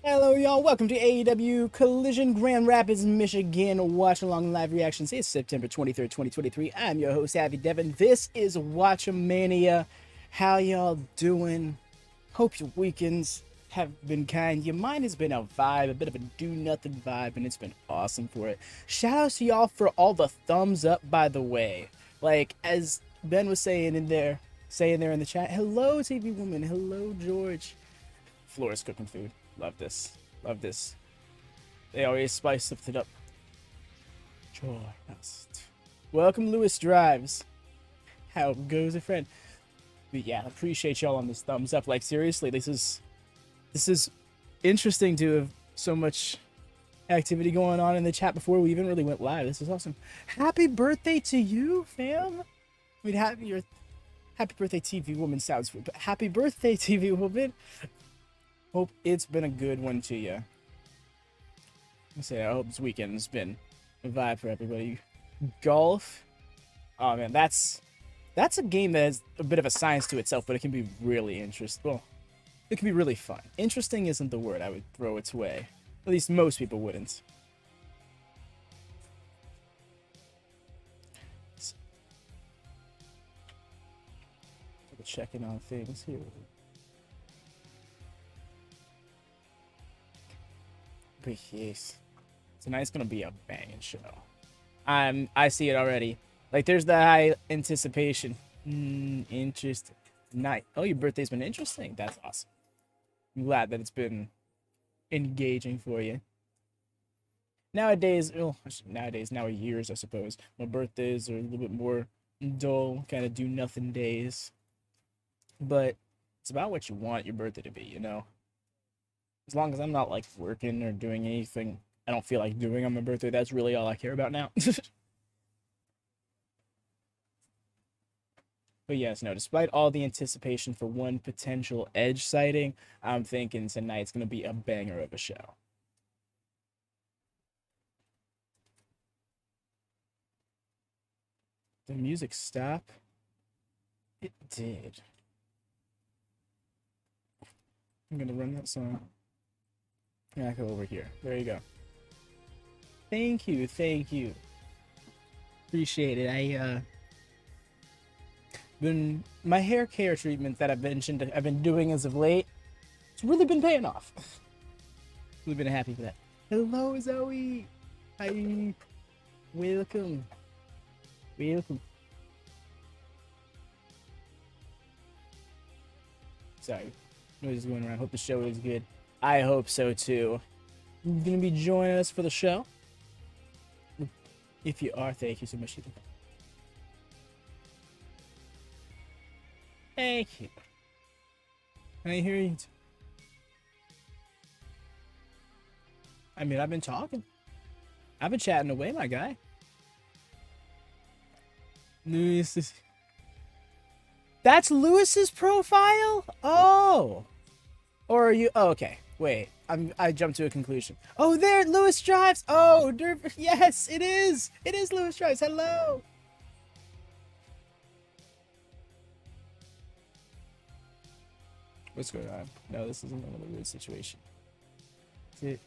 Hello, y'all. Welcome to AEW Collision, Grand Rapids, Michigan. Watchalong live reactions. It's September 23rd, 2023. I'm your host, Abby Devin. This is WatchaMania. How y'all doing? Hope your weekends have been kind. Your mind has been a vibe, a bit of a do-nothing vibe, and it's been awesome for it. Shout out to y'all for all the thumbs up, by the way. Like, as Ben was saying in there in the chat, hello, TV Woman. Hello, George. Flora's cooking food. Love this. Love this. They always spice it up. Joy. Welcome, Lewis Drives. How goes a friend? But yeah, appreciate y'all on this thumbs up. Like, seriously, this is interesting to have so much activity going on in the chat before we even really went live. This is awesome. Happy birthday to you, fam. I mean, happy birthday, TV Woman sounds weird, but happy birthday, TV Woman. Hope it's been a good one to you. I hope this weekend's been a vibe for everybody. Golf. Oh man, that's a game that has a bit of a science to itself, but it can be really interesting. Well, it can be really fun. Interesting isn't the word I would throw its way. At least most people wouldn't. Checking on things here. But yes, tonight's gonna be a banging show. I see it already. Like, there's the high anticipation. Interesting. Night. Oh, your birthday's been interesting. That's awesome. I'm glad that it's been engaging for you. Nowadays, years, I suppose, my birthdays are a little bit more dull, kind of do nothing days. But it's about what you want your birthday to be, you know? As long as I'm not, like, working or doing anything I don't feel like doing on my birthday, that's really all I care about now. But yes, no, despite all the anticipation for one potential Edge sighting, I'm thinking tonight's going to be a banger of a show. The music stop? It did. I'm going to run that song. Yeah, go over here. There you go. Thank you, thank you. Appreciate it. My hair care treatment that I've been doing as of late, it's really been paying off. Really been happy for that. Hello, Zoe. Hi. Welcome. Welcome. Sorry, noise is going around. Hope the show is good. I hope so too. You're gonna be joining us for the show. If you are, thank you so much. Thank you. I hear you. I mean, I've been talking. I've been chatting away, my guy. Lewis. That's Lewis's profile? Oh. Or are you? Oh, okay. Wait. I jumped to a conclusion. Oh, there, Lewis Drives. Oh, yes, it is. It is Lewis Drives. Hello. What's going on? No, this isn't another weird situation. Say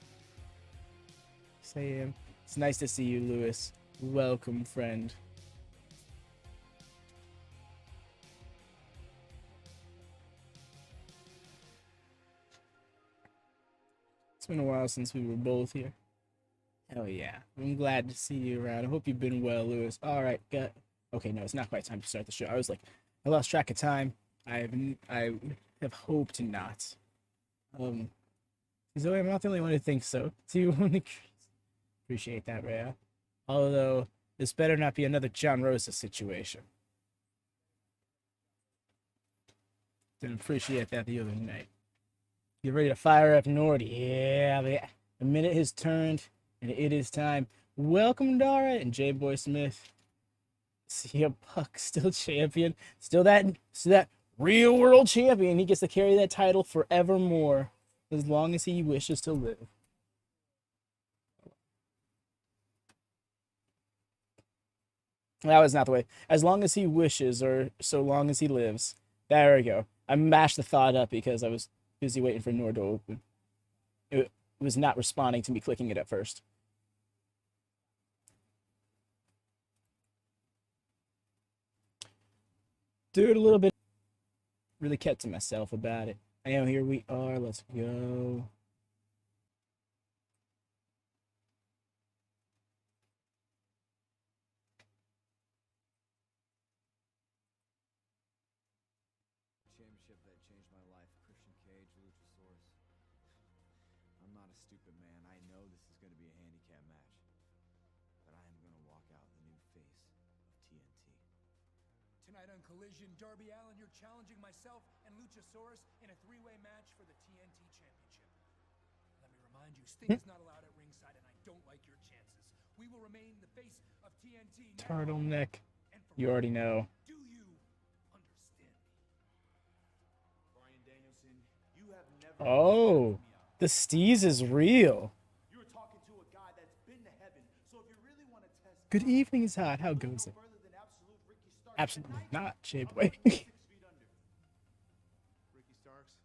it's nice to see you, Lewis. Welcome, friend. It's been a while since we were both here. Hell yeah. I'm glad to see you around. I hope you've been well, Lewis. Alright, okay, no, it's not quite time to start the show. I was like, I lost track of time. I have hoped not. Zoe, I'm not the only one who thinks so. Appreciate that, Rhea. Although, this better not be another John Rosa situation. Didn't appreciate that the other night. Get ready to fire up Nordy. Yeah, the minute has turned, and it is time. Welcome, Dara and J Boy Smith. See a Puck, still champion, still that real world champion. He gets to carry that title forevermore, as long as he wishes to live. That was not the way. As long as he wishes, or so long as he lives. There we go. I mashed the thought up because I was busy waiting for Nord to open. It was not responding to me clicking it at first. Do it a little bit. Really kept to myself about it. And here we are. Let's go. Championship that changed my life. Christian Cage, Luchasaurus. I'm not a stupid man. I know this is going to be a handicap match. But I am going to walk out the new face of TNT. Tonight on Collision, Darby Allin, you're challenging myself and Luchasaurus in a three-way match for the TNT Championship. Let me remind you, Sting is not allowed at ringside, and I don't like your chances. We will remain the face of TNT. Turtleneck. You already know. Do you understand me? Bryan Danielson, you have never... Oh, the steez is real. You're talking to a guy that's been to heaven. So if you really want to test... Good evening, Hart. How goes it? Absolutely not, J-Boy. Ricky Starks,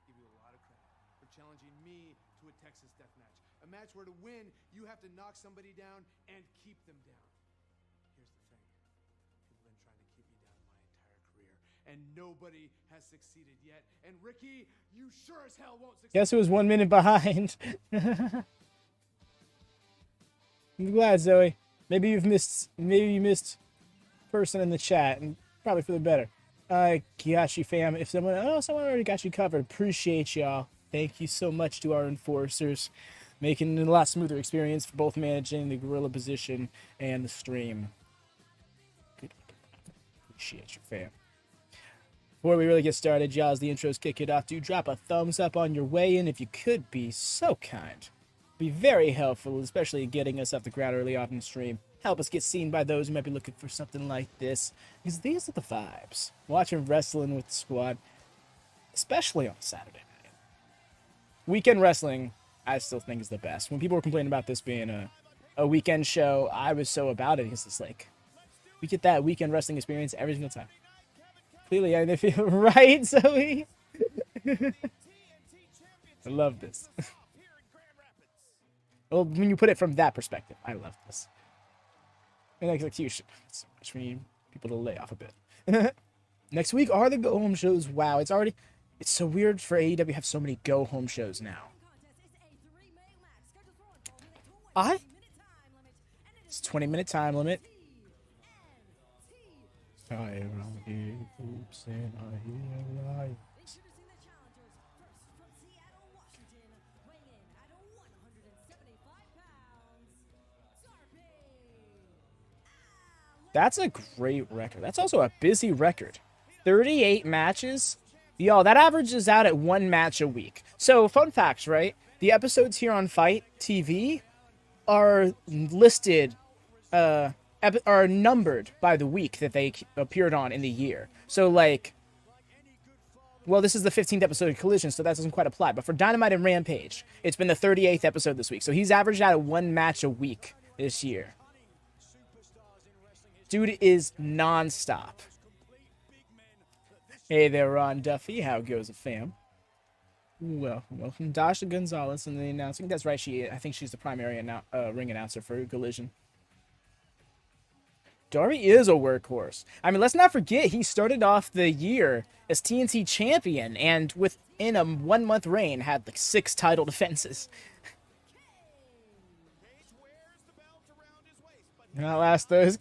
give you a lot of credit for challenging me to a Texas death match. A match where to win, you have to knock somebody down and keep them down. Here's the thing. People have been trying to keep me down my entire career, and nobody has succeeded yet. And Ricky, you sure as hell won't succeed. Guess who was 1 minute behind? I'm glad, Zoe. Maybe you missed person in the chat, and probably for the better. Got you, fam. If someone already got you covered, appreciate y'all. Thank you so much to our enforcers, making it a lot smoother experience for both managing the gorilla position and the stream. Good. Appreciate you, fam. Before we really get started, y'all, as the intros kick it off, do drop a thumbs up on your way in if you could be so kind. Be very helpful, especially getting us off the ground early on in the stream. Help us get seen by those who might be looking for something like this, because these are the vibes. Watching wrestling with the squad, especially on Saturday night. Weekend wrestling, I still think is the best. When people were complaining about this being a weekend show, I was so about it, because it's like, we get that weekend wrestling experience every single time. Clearly, I feel right, Zoe. I love this. Well, when you put it from that perspective, I love this. And execution. So much we need people to lay off a bit. Next week are the go home shows. Wow, it's so weird for AEW to have so many go home shows now. It's 20-minute time limit. I run here, oops, and I hear lies. That's a great record. That's also a busy record. 38 matches. Y'all, that averages out at 1 match a week. So, fun facts, right? The episodes here on Fight TV are listed, are numbered by the week that they appeared on in the year. So, like, well, this is the 15th episode of Collision, so that doesn't quite apply. But for Dynamite and Rampage, it's been the 38th episode this week. So he's averaged out at 1 match a week this year. Dude is non-stop. Hey there, Ron Duffy. How goes it, fam? Welcome, Dasha Gonzalez in the announcing. That's right. I think she's the primary ring announcer for Collision. Darby is a workhorse. I mean, let's not forget he started off the year as TNT champion, and within a 1-month reign had like 6 title defenses. Not last those.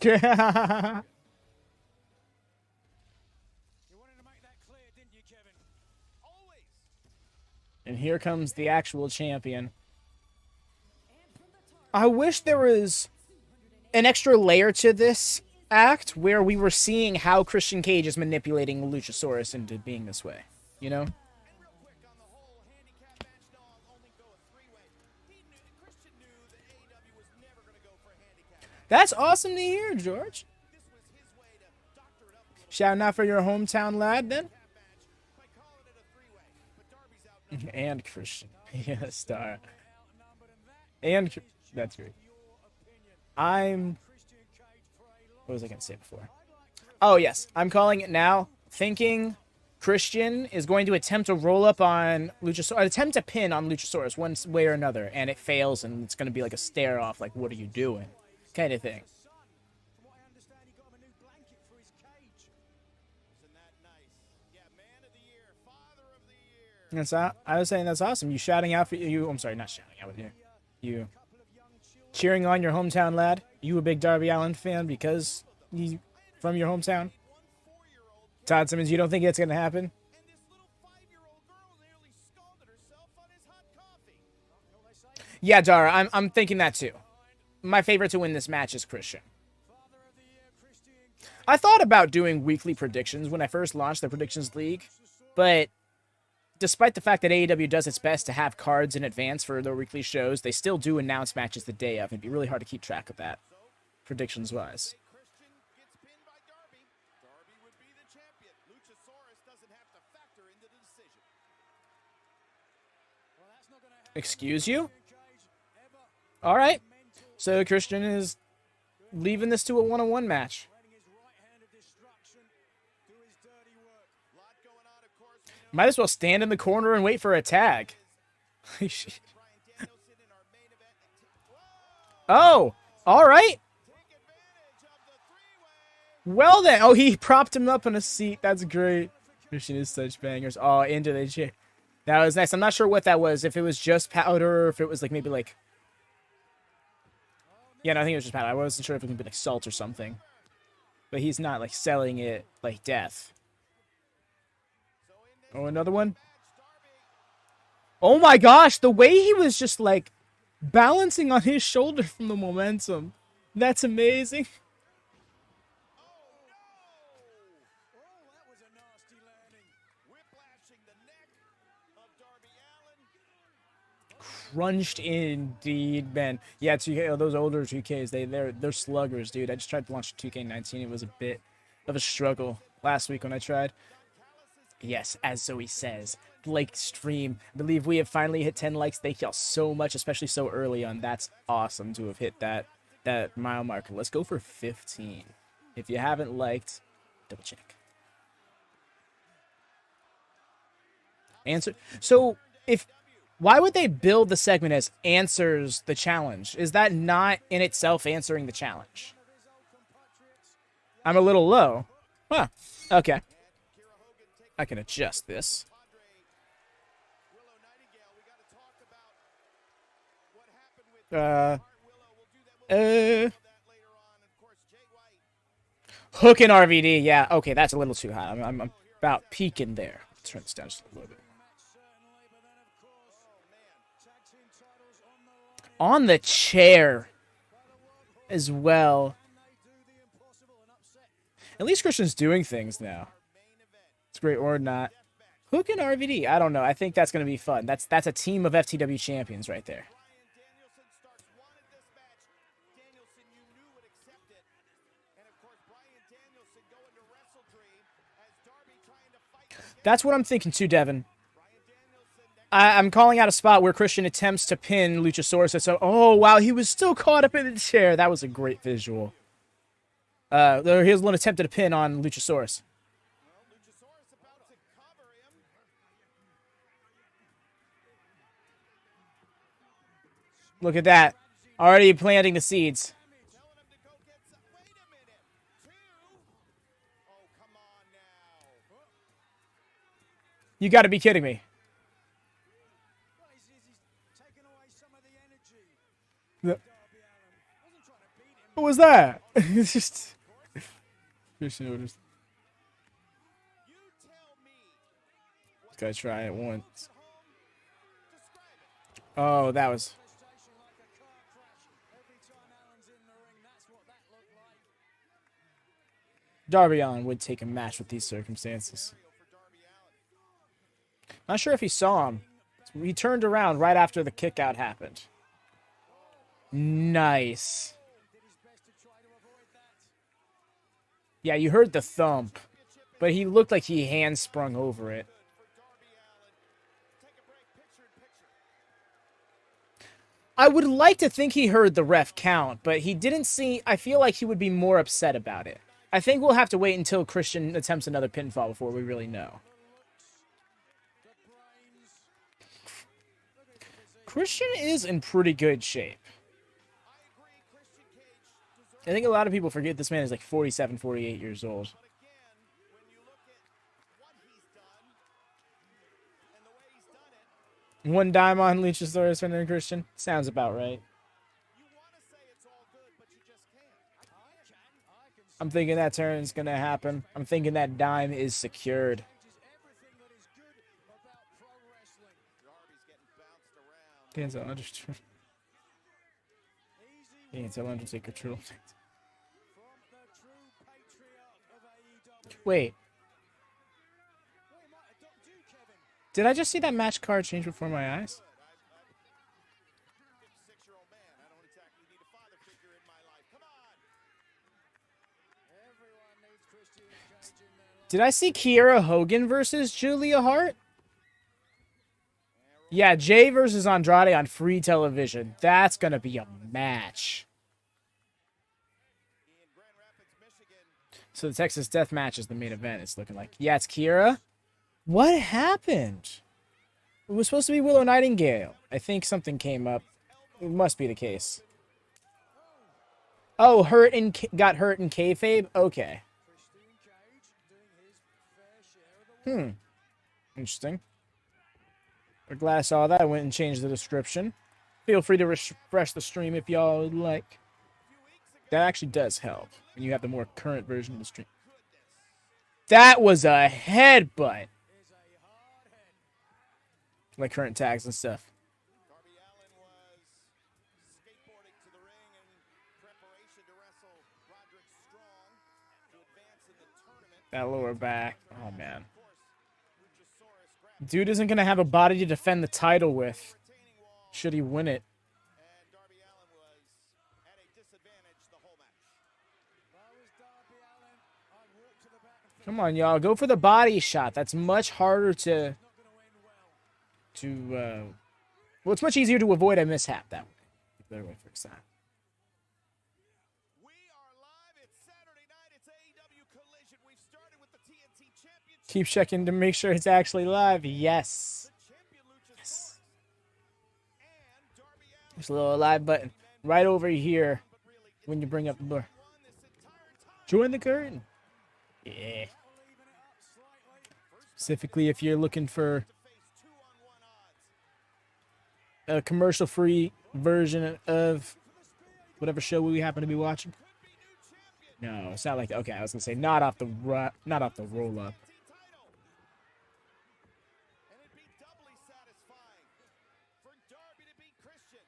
And here comes the actual champion. I wish there was an extra layer to this act where we were seeing how Christian Cage is manipulating Luchasaurus into being this way, you know? That's awesome to hear, George. Shouting out for your hometown lad, then. And Christian. Yeah, star. And that's great. What was I going to say before? Oh, yes. I'm calling it now. Thinking Christian is going to attempt to roll up on Luchasaurus, attempt to pin on Luchasaurus one way or another, and it fails, and it's going to be like a stare off, like, what are you doing? Kind of thing. From what I understand, he got him a new blanket for his cage. Isn't that nice? Yeah, man of the year, father of the year. I was saying that's awesome. You shouting out for you. I'm sorry, not shouting out with you. You cheering on your hometown lad. You a big Darby Allin fan because he's from your hometown. Todd Simmons, you don't think it's gonna happen? And this little 5-year-old girl nearly scalded herself on his hot coffee. Yeah, Dara, I'm thinking that too. My favorite to win this match is Christian. I thought about doing weekly predictions when I first launched the Predictions League, but despite the fact that AEW does its best to have cards in advance for their weekly shows, they still do announce matches the day of. It'd be really hard to keep track of that, predictions-wise. Christian gets pinned by Darby. Darby would be the champion. Luchasaurus doesn't have to factor into the decision. Well, that's not gonna happen. Excuse you? All right. So Christian is leaving this to a one-on-one match. Letting his right hand of destruction do his dirty work. Lot going on, of course. We know Might as well stand in the corner and wait for a tag. Bryan Danielson in our main event. Oh, Whoa! all right. Take advantage of the three-way. Well then. Oh, he propped him up in a seat. That's great. Christian is such bangers. Oh, into the chair. That was nice. I'm not sure what that was. If it was just powder or if it was like maybe like... Yeah, no, I think it was just powder. I wasn't sure if it could be like salt or something. But he's not like selling it like death. Oh, another one. Oh my gosh, the way he was just like balancing on his shoulder from the momentum. That's amazing. Oh, that was a nasty landing. Whiplashing the neck of Darby Allin. Crunched indeed, man. Yeah, 2K, those older 2Ks, they're sluggers, dude. I just tried to launch 2K19. It was a bit of a struggle last week when I tried. Yes, as Zoe says, Blake stream. I believe we have finally hit 10 likes. Thank y'all so much, especially so early on. That's awesome to have hit that mile marker. Let's go for 15. If you haven't liked, double check. Answer. So why would they build the segment as answers the challenge? Is that not in itself answering the challenge? I'm a little low. Huh. Okay. I can adjust this. Hook and RVD. Yeah, okay, that's a little too high. I'm about peaking there. Let's turn this down just a little bit. On the chair as well. At least Christian's doing things now. It's great or not. Hook and RVD. I don't know. I think that's going to be fun. That's a team of FTW champions right there. Danielson starts wanted this match. Danielson, you knew would accept it. And of course, Bryan Danielson going to Wrestle Dream as Darby trying to fight. That's what I'm thinking too, Devin. I'm calling out a spot where Christian attempts to pin Luchasaurus. So, oh, wow, he was still caught up in the chair. That was a great visual. Here's one attempt at a pin on Luchasaurus. Luchasaurus about to cover him. Look at that. Already planting the seeds. Telling him to go get some. Wait a minute. Two. Oh, come on now. You got to be kidding me. He's taking away some of the energy. The- Darby Allin wasn't trying to beat him. What was that? It's just... Christian orders. You tell me. This guy try it once. Describe it. Oh, that was... Devastation like a car crash. Every time Allen's in the ring, that's what that looked like. Darby Allin would take a match with these circumstances. For Darby Allin. Not sure if he saw him. He turned around right after the kick out happened. Nice. Did his best to try to avoid that. Yeah, you heard the thump, but he looked like he hand sprung over it. For Darby Allin. Take a break. Picture in picture. I would like to think he heard the ref count, but he didn't see... I feel like he would be more upset about it. I think we'll have to wait until Christian attempts another pinfall before we really know. Christian is in pretty good shape. I think a lot of people forget this man is like 47, 48 years old. One dime on Luchasaurus and then Christian? Sounds about right. I'm thinking that turn's going to happen. I'm thinking that dime is secured. Can't tell Undertaker. Can't tell Undertaker true. Wait. Did I just see that match card change before my eyes? Did I see Kiera Hogan versus Julia Hart? Yeah, Jay versus Andrade on free television. That's going to be a match. So the Texas Deathmatch is the main event, it's looking like. Yeah, it's Kiera. What happened? It was supposed to be Willow Nightingale. I think something came up. It must be the case. Oh, got hurt in kayfabe? Okay. Interesting. I'm glad I saw that. I went and changed the description. Feel free to refresh the stream if y'all would like. That actually does help when you have the more current version of the stream. That was a headbutt. Like current tags and stuff. Darby Allin was skateboarding to the ring in preparation to wrestle Roderick Strong to advance in the tournament. That lower back. Oh, man. Dude isn't going to have a body to defend the title with. Should he win it? And Darby Allin was at a disadvantage the whole match. Come on, y'all. Go for the body shot. That's much harder to... well, it's much easier to avoid a mishap that way. Better way to fix that. We are live. It's Saturday night. It's AEW Collision. We've started with the TNT Championship. Keep checking to make sure it's actually live. Yes. Yes. There's a little live button right over here when you bring up the door. Join the curtain. Yeah. Specifically if you're looking for a commercial-free version of whatever show we happen to be watching. No, it's not like that. Okay, I was gonna say not off the roll-up. And it'd be doubly satisfying for Darby to beat Christian.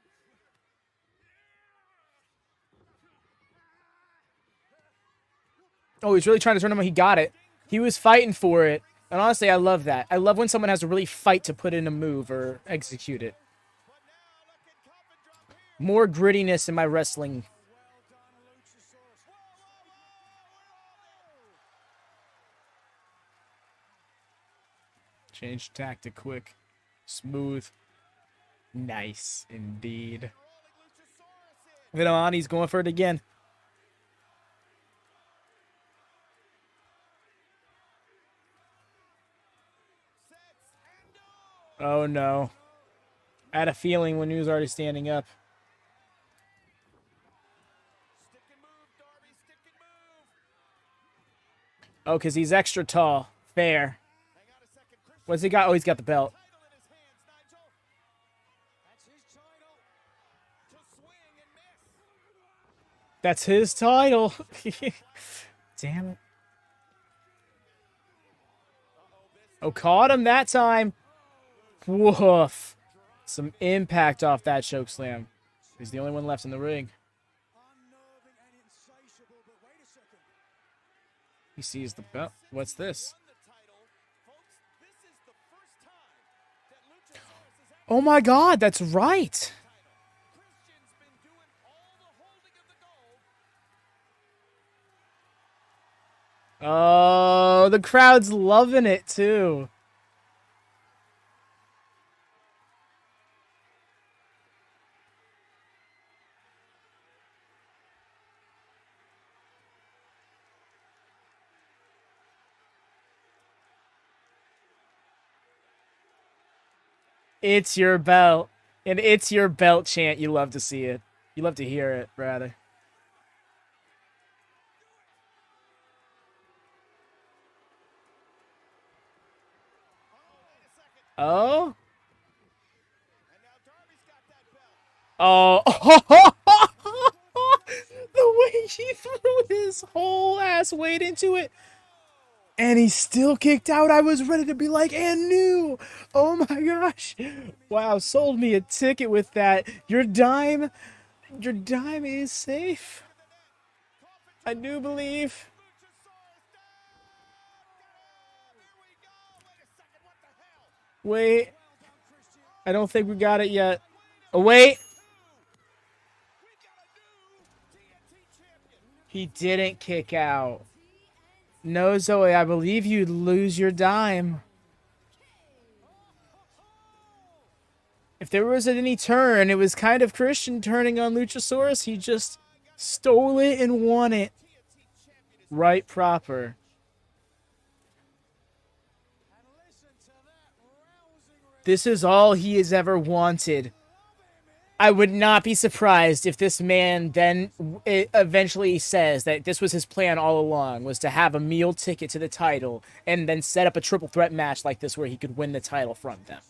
Oh, he's really trying to turn him. He got it. He was fighting for it, and honestly, I love that. I love when someone has to really fight to put in a move or execute it. More grittiness in my wrestling. Change tactic quick. Smooth. Nice indeed. He's going for it again. Oh no. I had a feeling when he was already standing up. Oh, because he's extra tall. Fair. What's he got? Oh, he's got the belt. That's his title. Damn it. Oh, caught him that time. Woof. Some impact off that chokeslam. He's the only one left in the ring. He sees the belt. What's this? Oh my God, that's right. Oh, the crowd's loving it too. It's your belt. And it's your belt chant. You love to see it. You love to hear it, rather. Oh? Oh. The way he threw his whole ass weight into it. And he still kicked out. I was ready to be like, and new. Oh my gosh. Wow, sold me a ticket with that. Your dime is safe. I do believe. Wait. I don't think we got it yet. Oh, wait. He didn't kick out. No, Zoe, I believe you'd lose your dime. If there was any turn, it was kind of Christian turning on Luchasaurus. He just stole it and won it. Right proper. This is all he has ever wanted. I would not be surprised if this man then eventually says that this was his plan all along, was to have a meal ticket to the title and then set up a triple threat match like this where he could win the title from them.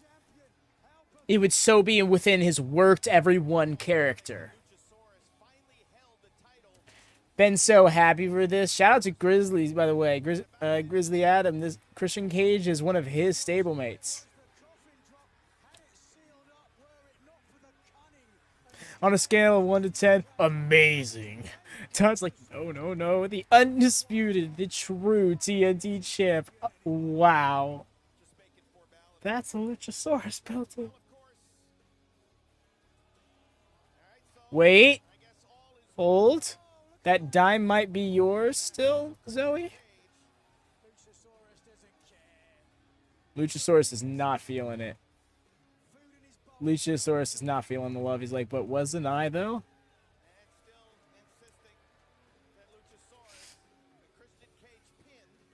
It would so be within his worked everyone character. Been so happy for this. Shout out to Grizzlies, by the way. Grizzly Adam, this Christian Cage is one of his stablemates. On a scale of 1 to 10, amazing. Todd's like, no. The undisputed, the true TNT champ. Wow. That's a Luchasaurus belt. Wait. Hold. That dime might be yours still, Zoe? Luchasaurus is not feeling it. Luchasaurus is not feeling the love. He's like, but wasn't I, though?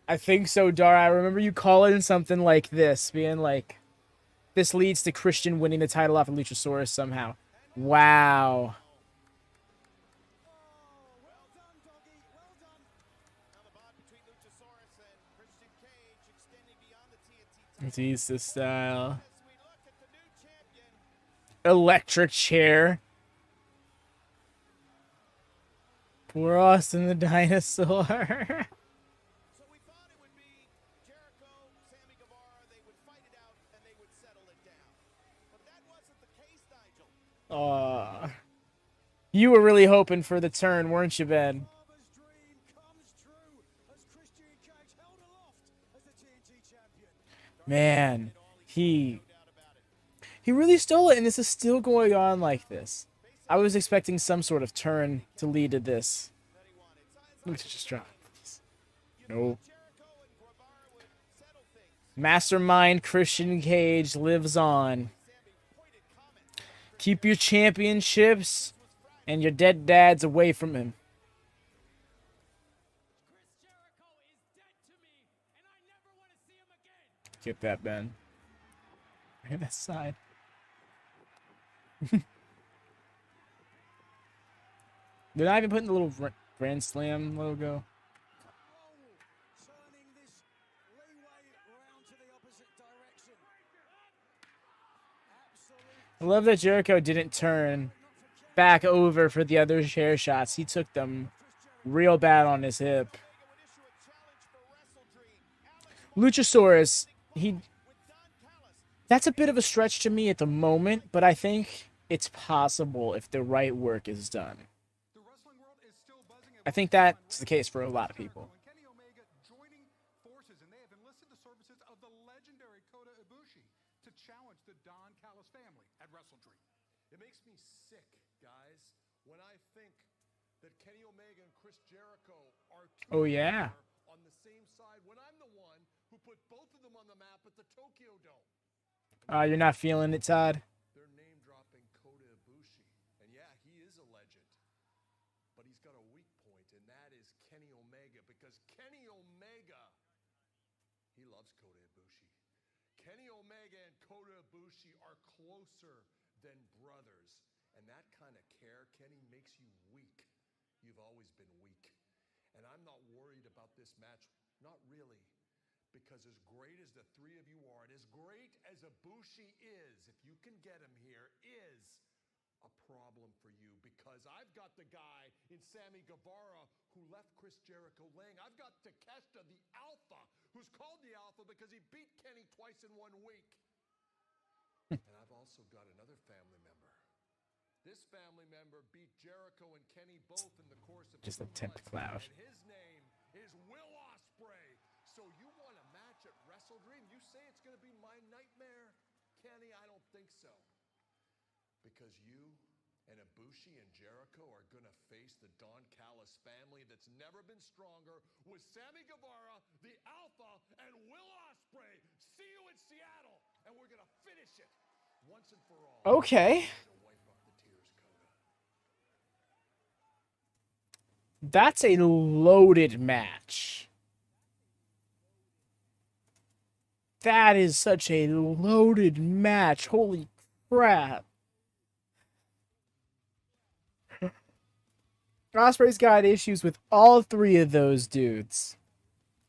I think so, Dara. I remember you calling something like this, being like, this leads to Christian winning the title off of Luchasaurus somehow. Wow. Batista style. Electric chair. Poor Austin the dinosaur. So we thought it would be Jericho, Sammy Guevara, they would fight it out and they would settle it down. But that wasn't the case, Nigel. You were really hoping for the turn, weren't you, Ben? Man, he really stole it, and this is still going on like this. I was expecting some sort of turn to lead to this. Let me just drop. Nope. Mastermind Christian Cage lives on. Keep your championships and your dead dads away from him. Get that, Ben. Right that side. Did I even put in the little Grand Slam logo? I love that Jericho didn't turn back over for the other chair shots. He took them real bad on his hip. Luchasaurus, that's a bit of a stretch to me at the moment, but I think it's possible if the right work is done. I think that's the case for a lot of people. It makes me sick, guys, when I think that Kenny Omega and Chris Jericho are Oh yeah. on the same side when I'm the one who put both of them on the map at the Tokyo Dome. You're not feeling it, Todd? They're name-dropping Kota Ibushi. And yeah, he is a legend. But he's got a weak point, and that is Kenny Omega, because Kenny Omega, he loves Kota Ibushi. Kenny Omega and Kota Ibushi are closer than brothers. And that kind of care, Kenny, makes you weak. You've always been weak. And I'm not worried about this match, not really. Because as great as the three of you are, and as great as Ibushi is, if you can get him here, is a problem for you. Because I've got the guy in Sammy Guevara who left Chris Jericho laying. I've got Takeshita, the Alpha, who's called the Alpha because he beat Kenny twice in 1 week. And I've also got another family member. This family member beat Jericho and Kenny both in the course of Just a 2 temp months. cloud. And his name is Will Ospreay. So you want a match at Wrestle Dream? You say it's going to be my nightmare? Kenny, I don't think so. Because you and Ibushi and Jericho are going to face the Don Callis family that's never been stronger with Sammy Guevara, the Alpha, and Will Ospreay. See you in Seattle, and we're going to finish it once and for all. Okay. That's a loaded match. That is such a loaded match. Holy crap. Ospreay's got issues with all 3 of those dudes.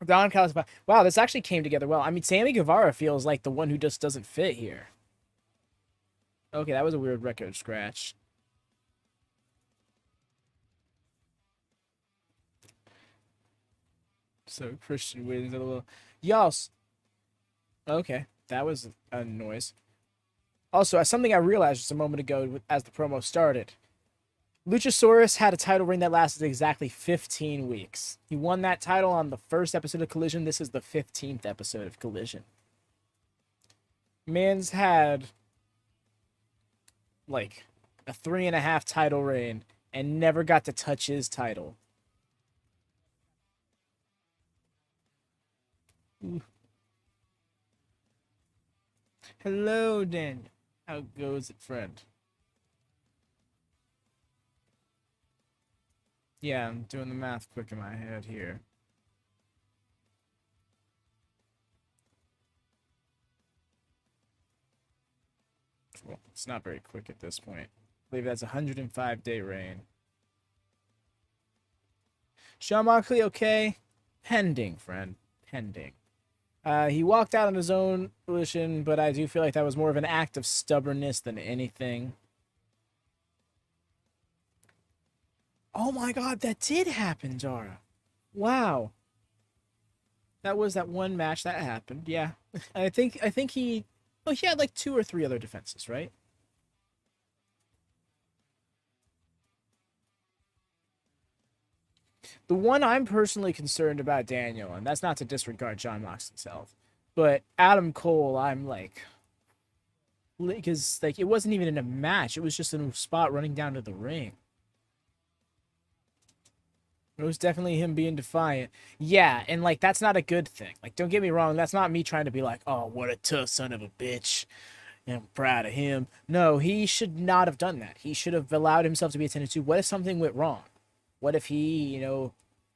Don Callis. Wow, this actually came together well. I mean, Sammy Guevara feels like the one who just doesn't fit here. Okay, that was a weird record scratch. So Christian wins a little. Yos. Okay, that was a noise. Also, something I realized just a moment ago as the promo started. Luchasaurus had a title reign that lasted exactly 15 weeks. He won that title on the first episode of Collision. This is the 15th episode of Collision. Man's had like a 3.5 title reign and never got to touch his title. Ooh. Hello, Dan. How goes it, friend? Yeah, I'm doing the math quick in my head here. Well, it's not very quick at this point. I believe that's a 105-day reign. Shawn Moxley, okay. Pending, friend. Pending. He walked out on his own volition, but I do feel like that was more of an act of stubbornness than anything. Oh my god, that did happen, Zara. Wow. That was that one match that happened, yeah. I think he... Oh, he had like 2 or 3 other defenses, right? The one I'm personally concerned about Daniel, and that's not to disregard John Moxley's health, but Adam Cole, I'm like... Because, like, it wasn't even in a match. It was just in a spot running down to the ring. It was definitely him being defiant. Yeah, and, like, that's not a good thing. Like, don't get me wrong. That's not me trying to be like, oh, what a tough son of a bitch. I'm proud of him. No, he should not have done that. He should have allowed himself to be attended to. What if something went wrong? What if he,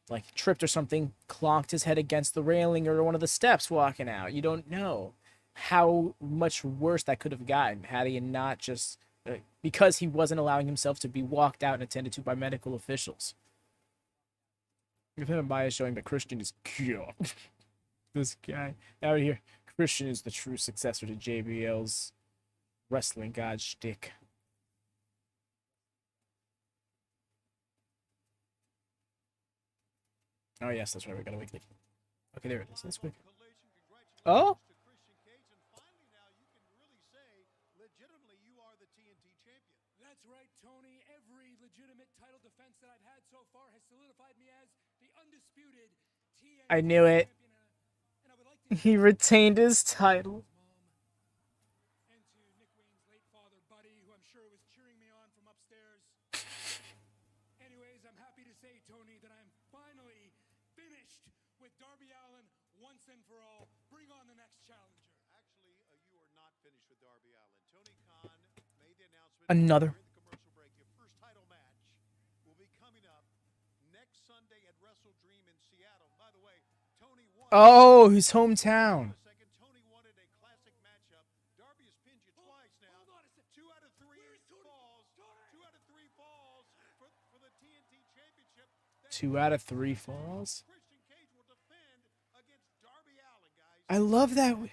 like, tripped or something, clonked his head against the railing or one of the steps walking out? You don't know how much worse that could have gotten had he not just... because he wasn't allowing himself to be walked out and attended to by medical officials. With him bias showing that Christian is cute. This guy out here. Christian is the true successor to JBL's wrestling god shtick. Oh yes, that's right. We got a weekly. Okay, there it is. That's quick. Oh. That's right, Tony. Every legitimate title defense that I've had so far has solidified me as the undisputed TNT I knew it. And I would like to He retained his title. and to Nick Wayne's late father, Buddy, who I'm sure was cheering me on from upstairs. Anyways, I'm happy to say, Tony, that I'm finally finished with Darby Allin once and for all. Bring on the next challenger. Actually, you are not finished with Darby Allin. Tony Khan made the announcement Another. during the commercial break. Your first title match will be coming up next Sunday at Wrestle Dream in Seattle. By the way, Tony won. Oh, his hometown. Second, Tony wanted a classic matchup. Darby has pinned you twice. points now. 2 out of 3 falls. 2 out of 3 falls for the TNT Championship. 2 out of 3 falls. Christian Cage will defend against Darby Allin, guys. I love that. Is a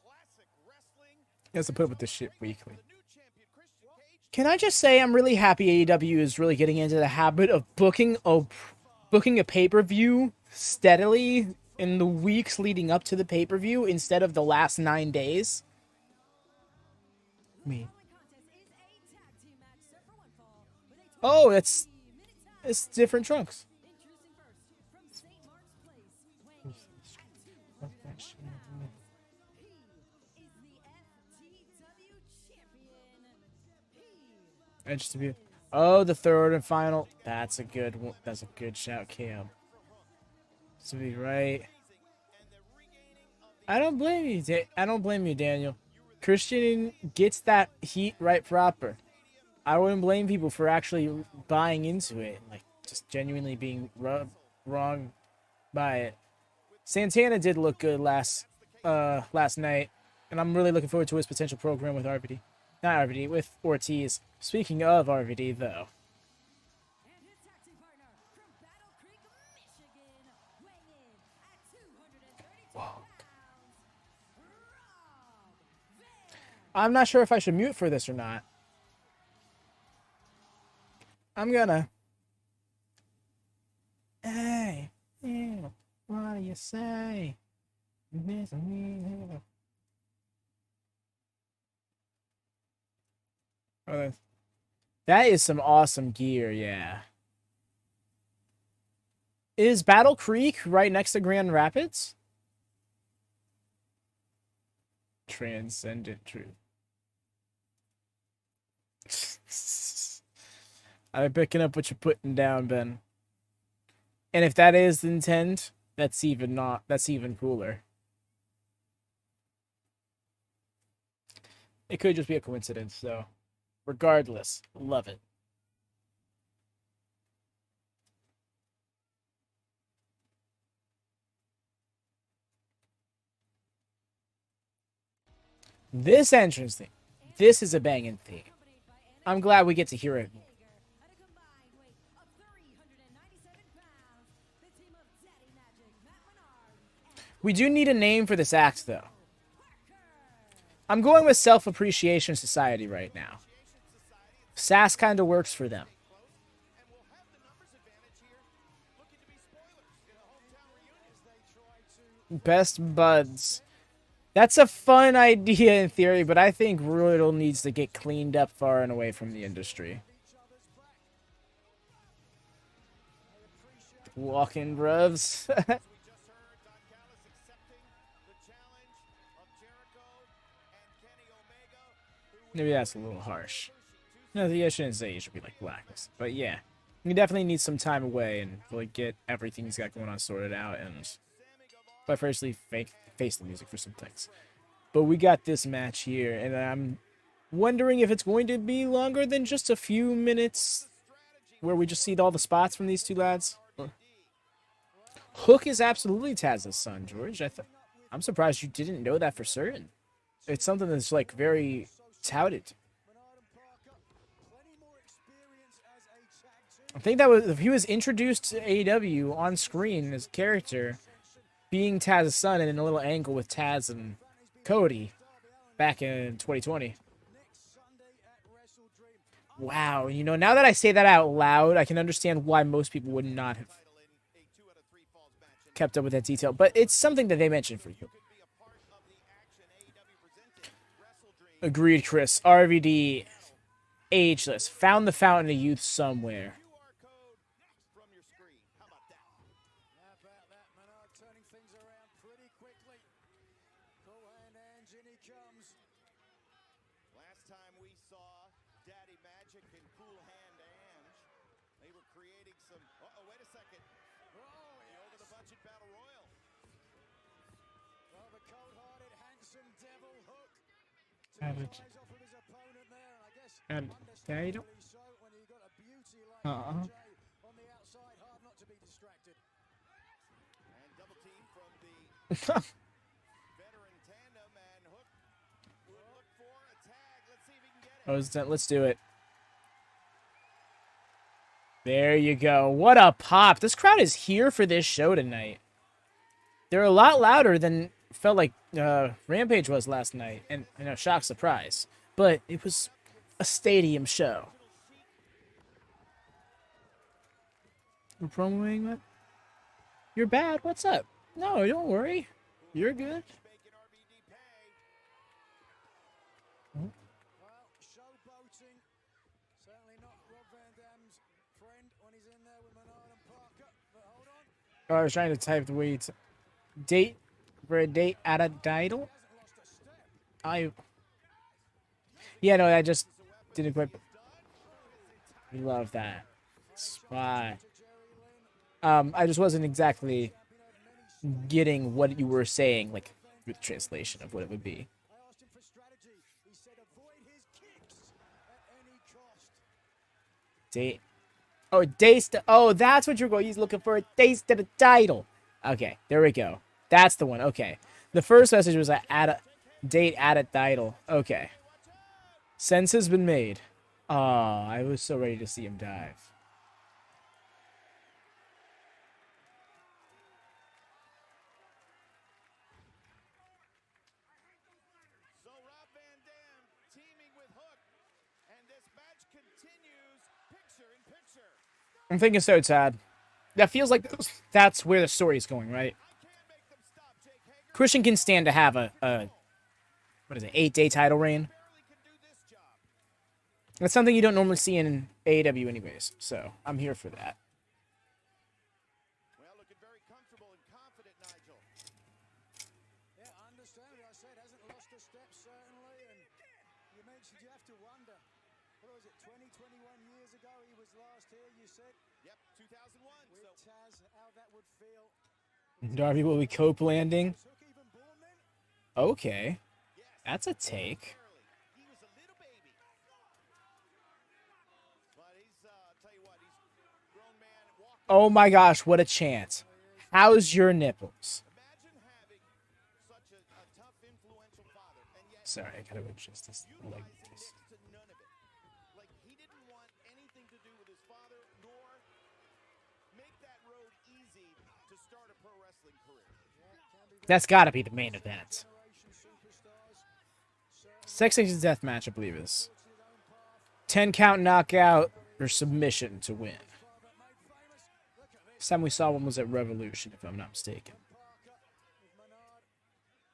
classic wrestling. He has to put up with this shit weekly. The new champion Christian Cage. Can I just say I'm really happy AEW is really getting into the habit of booking a pay-per-view steadily in the weeks leading up to the pay-per-view instead of the last 9 days. Me. Oh, it's different trunks. Oh, the third and final. That's a good one. That's a good shout, Cam. To be right. I don't blame you. I don't blame you, Daniel. Christian gets that heat right proper. I wouldn't blame people for actually buying into it, like just genuinely being wrong by it. Santana did look good last night, and I'm really looking forward to his potential program with RVD. Not RVD, with Ortiz. Speaking of RVD, though. Whoa. I'm not sure if I should mute for this or not. I'm gonna. Hey, yeah, what do you say? Oh, that is some awesome gear, yeah. Is Battle Creek right next to Grand Rapids? Transcendent truth. I'm picking up what you're putting down, Ben. And if that is the intent, that's even cooler. It could just be a coincidence, though. Regardless, love it. This entrance theme. This is a banging theme. I'm glad we get to hear it. We do need a name for this act, though. I'm going with Self-Appreciation Society right now. SAS kind of works for them. Best buds. That's a fun idea in theory, but I think Riddle needs to get cleaned up far and away from the industry. Walking bruvs. Maybe that's a little harsh. No, I shouldn't say you should be like blacklist. But yeah, you definitely need some time away and really get everything he's got going on sorted out. And but firstly, face the music for some things. But we got this match here, and I'm wondering if it's going to be longer than just a few minutes where we just see all the spots from these two lads. Hook is absolutely Taz's son, George. I'm surprised you didn't know that for certain. It's something that's like very touted. I think that was if he was introduced to AEW on screen as a character, being Taz's son, and in a little angle with Taz and Cody back in 2020. Wow, you know, now that I say that out loud, I can understand why most people would not have kept up with that detail. But it's something that they mentioned for you. Agreed, Chris. RVD, ageless. Found the fountain of youth somewhere. Last time we saw Daddy Magic and Cool Hand Ange, they were creating some. Uh-oh, wait a second. Oh, the over the budget battle royal. Well, the cold-hearted, handsome devil Hook. Savage. Off with his opponent there, I guess. And Daniel. So when you got a beauty like Uh-uh. Jay on the outside, hard not to be distracted. And double team from the veteran tandem, and Hook will look for a tag. Oh, let's do it. There you go. What a pop. This crowd is here for this show tonight. They're a lot louder than felt like Rampage was last night. And, you know, shock surprise. But it was a stadium show. We're promoting that? You're bad. What's up? No, don't worry. You're good. Well, showboating. Certainly not Rob Van Dam's friend when he's in there with Menard and Parker. But hold on. Oh, I was trying to type the wait. Date for a date at a title. Yeah, no, I just didn't quite. Love that. Spy. I just wasn't exactly getting what you were saying, like with translation of what it would be. I asked him for strategy. He said avoid his kicks at any cost. Date. Oh, taste. Oh, that's what you're going. He's looking for a taste of the title. Okay, there we go. That's the one. Okay. The first message was at a date at a title. Okay. Sense has been made. Oh, I was so ready to see him dive. So Rob Van Dam teaming with Hook, and this match continues picture in picture. I'm thinking so, Todd. That feels like that's where the story's going, right? Can't make them stop, Jake Hager. Christian can stand to have a what is it, 8-day title reign. Barely can do this job. That's something you don't normally see in AEW anyways, so I'm here for that. Well, looking very comfortable and confident, Nigel. Yeah, I understand. I said hasn't lost a step certainly, and you mentioned you have to wonder. What was it? 21 years ago he was last here. You said Yep, 2001. with So Taz, how that would feel. Darby will be cope landing. Was Hook even born then? Okay, yes, that's a take. early. He was a little baby. But he's tell you what, he's a grown man walking. Oh my gosh, what a chant. How's your nipples? Imagine having such a tough, influential father, and yet Sorry, I gotta adjust this like utilizing this. next to none of it. Like he didn't want anything to do with his father, nor make that road easy to start a pro wrestling career. That's gotta be the main event. Generation superstars. Sex Aces Deathmatch, I believe is 10 count knockout or submission to win. Last time we saw one was at Revolution, if I'm not mistaken. Parker with Menard,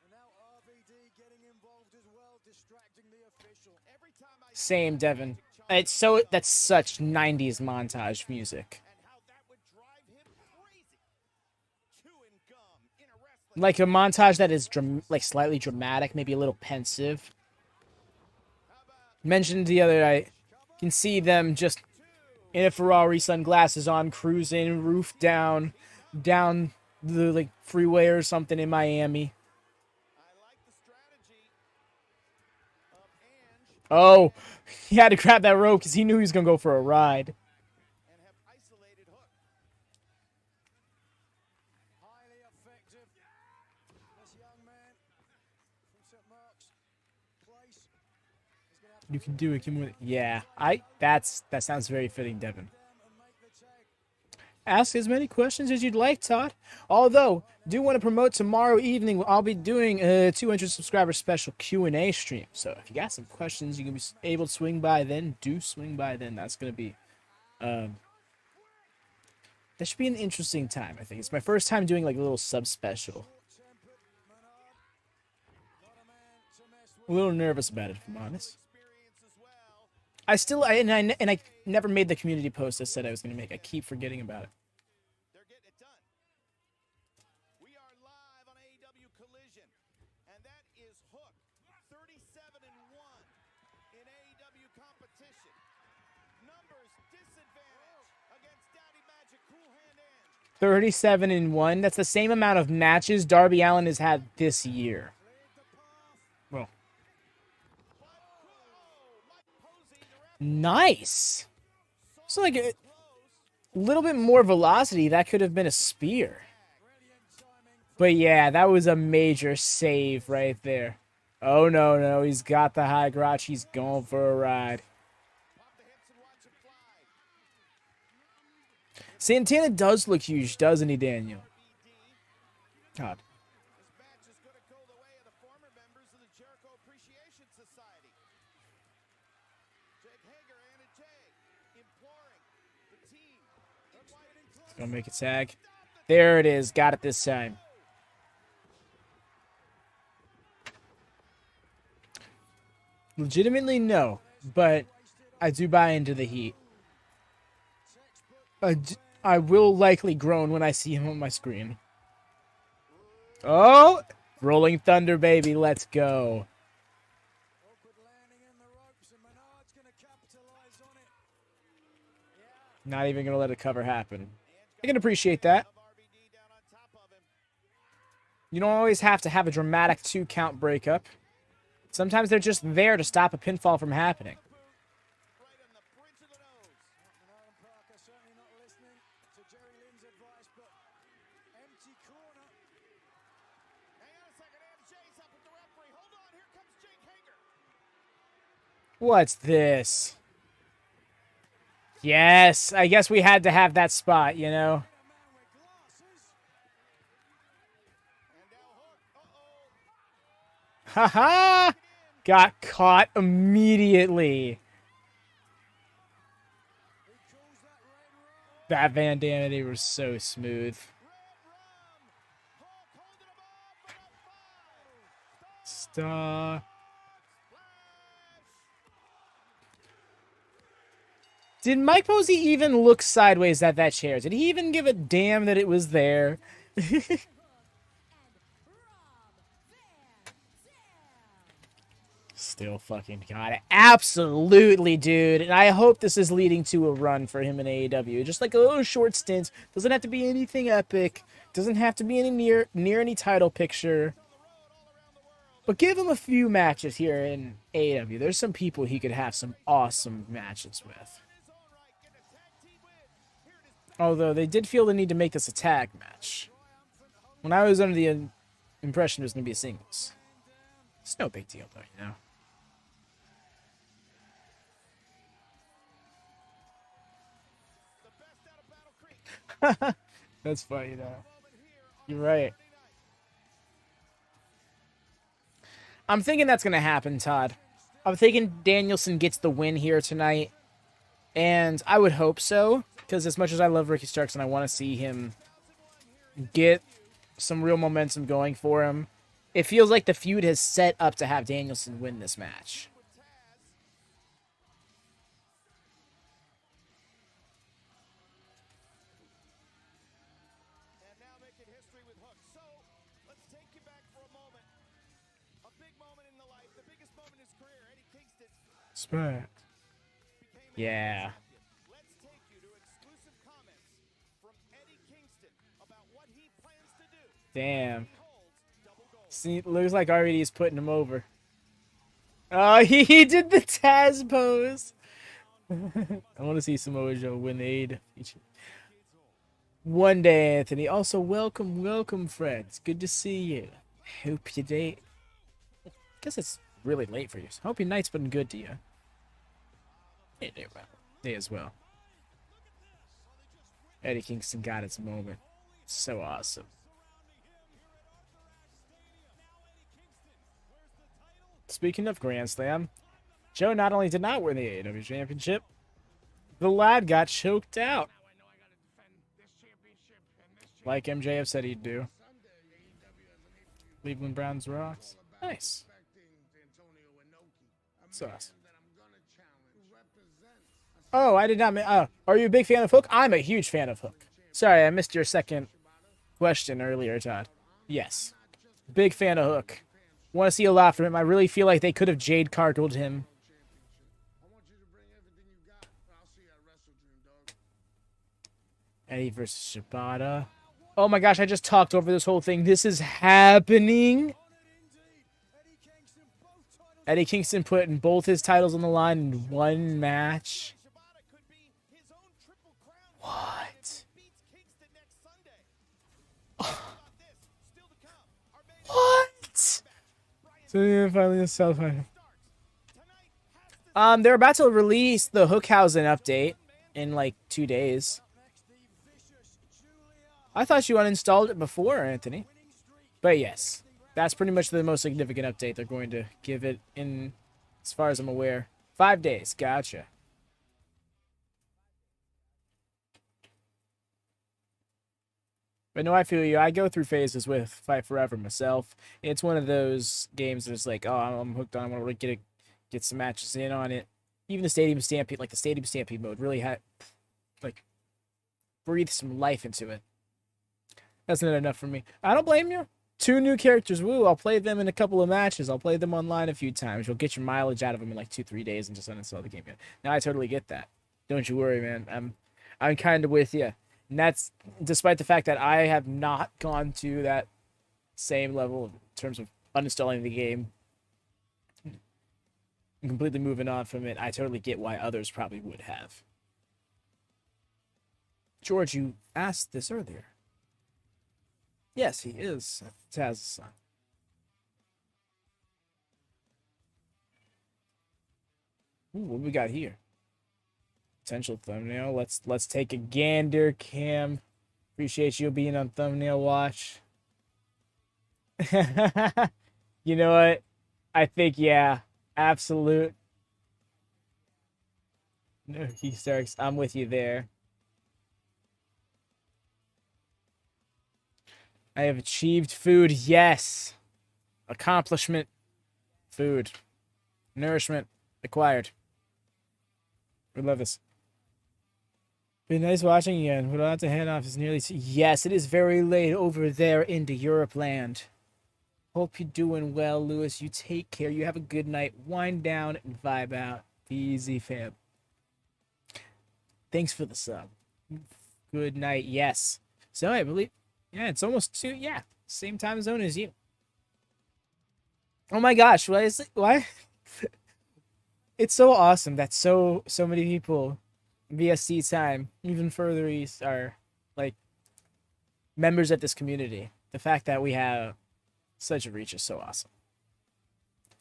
and now RVD getting involved as well, distracting the official. Every time I Same, Devin. It's so that's such 90s montage music. and how that would drive him crazy. Chewing gum in a wrestling. Like a montage that is like slightly dramatic, maybe a little pensive. Mentioned the other night, you can see them just in a Ferrari, sunglasses on, cruising, roof down the like freeway or something in Miami. I like the strategy of Ange Oh, he had to grab that rope because he knew he was gonna go for a ride. and have isolated Hook. Highly effective. This young man from St. Mark's Place is going to have to You can do it. Can yeah, that sounds very fitting, Devin. them and make the tag. Ask as many questions as you'd like, Todd. Although, do want to promote tomorrow evening. I'll be doing a 200 subscriber special Q&A stream. So if you got some questions, you can be able to swing by then. Do swing by then. That's gonna be, that should be an interesting time. I think it's my first time doing like a little sub special. A little nervous about it, if I'm honest. Experience as well. I never made the community post I said I was gonna make. I keep forgetting about it. They're getting it done. We are live on AEW Collision, and that is Hook, 37-1 in AEW competition. Numbers disadvantage against Daddy Magic, Cool Hand Ange. 37-1. That's the same amount of matches Darby Allin has had this year. Well, nice. So like a little bit more velocity. That could have been a spear. But yeah, that was a major save right there. Oh, no. He's got the high crotch. He's going for a ride. Santana does look huge, doesn't he, Daniel? God. This match is going to go the way of the former members of the Jericho Appreciation Society. Jake Hager and Jay imploring the team. He's gonna make it tag. There it is. Got it this time. Legitimately, no. But I do buy into the heat. I will likely groan when I see him on my screen. Oh! Rolling Thunder, baby. Let's go. Not even going to let a cover happen. I can appreciate that. You don't always have to have a dramatic 2-count breakup. Sometimes they're just there to stop a pinfall from happening. What's this? Yes, I guess we had to have that spot, you know? Haha! Got caught immediately. That Van Dam was so smooth. Star. Did Mike Posey even look sideways at that chair? Did he even give a damn that it was there? Still fucking got it. Absolutely, dude. And I hope this is leading to a run for him in AEW. Just like a little short stint. Doesn't have to be anything epic. Doesn't have to be any near any title picture. But give him a few matches here in AEW. There's some people he could have some awesome matches with. Although they did feel the need to make this a tag match. When I was under the impression it was going to be a singles. It's no big deal, though, you know. That's funny, though. You're right. I'm thinking that's going to happen, Todd. I'm thinking Danielson gets the win here tonight. And I would hope so. Because as much as I love Ricky Starks and I want to see him get some real momentum going for him, it feels like the feud has set up to have Danielson win this match. And now making history with Hook. So, let's take you back for a moment. A big moment in the life, the biggest moment in his career. Eddie Kingston. Spot. Yeah. Let's take you to exclusive comments from Eddie Kingston about what he plans to do. Damn. See, looks like RVD is putting him over. Oh, he did the Taz pose. I want to see Samoa Joe win the AEW. One day, Anthony. Also, welcome, friends. Good to see you. Hope your day. Guess it's really late for you. So hope your night's been good to you. Yeah, well. Day as well. Eddie Kingston got its moment. So awesome. Speaking of Grand Slam, Joe not only did not win the AEW Championship, the lad got choked out. Like MJF said he'd do. Cleveland Browns rocks. Nice. Sauce. Oh, I did not. Are you a big fan of Hook? I'm a huge fan of Hook. Sorry, I missed your second question earlier, Todd. Yes. Big fan of Hook. Want to see a lot from him. I really feel like they could have Jade Cargilled him. Eddie versus Shibata. Oh my gosh, I just talked over this whole thing. This is happening. Eddie Kingston putting both his titles on the line in one match. What? What? So yeah, finally a self. They're about to release the Hookhausen update in like 2 days. I thought you uninstalled it before, Anthony. But yes, that's pretty much the most significant update they're going to give it in, as far as I'm aware. 5 days. Gotcha. But no, I feel you. I go through phases with Fight Forever myself. It's one of those games that's like, oh, I'm hooked on. I want to get some matches in on it. Even the Stadium Stampede, like the Stadium Stampede mode, really had like breathe some life into it. That's not enough for me. I don't blame you. 2 new characters, woo! I'll play them in a couple of matches. I'll play them online a few times. You'll get your mileage out of them in like 2-3 days and just uninstall the game again. Now I totally get that. Don't you worry, man. I'm kind of with you. And that's despite the fact that I have not gone to that same level in terms of uninstalling the game and completely moving on from it. I totally get why others probably would have. George, you asked this earlier. Yes, he is Taz's son. Ooh, what we got here? Potential thumbnail. Let's take a gander, Cam. Appreciate you being on thumbnail watch. You know what? I think, yeah, absolute. No, he starts. I'm with you there. I have achieved food. Yes. Accomplishment. Food. Nourishment. Acquired. We love this. Been nice watching again. We'll have to head off. It's nearly... Yes, it is very late over there into Europe land. Hope you're doing well, Lewis. You take care. You have a good night. Wind down and vibe out. Be easy, fam. Thanks for the sub. Good night. Yes. So I believe... Yeah, it's almost 2. Yeah, same time zone as you. Oh my gosh, why is it? Why? It's so awesome that so many people, VST time, even further east, are like members of this community. The fact that we have such a reach is so awesome.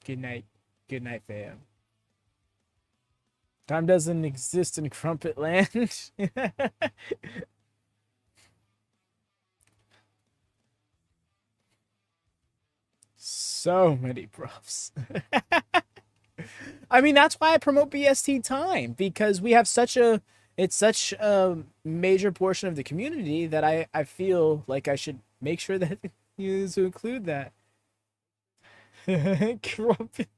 Good night, fam. Time doesn't exist in Crumpet Land. So many profs. I mean, that's why I promote BST time, because we have it's such a major portion of the community that I feel like I should make sure that you to include that. Crumpet.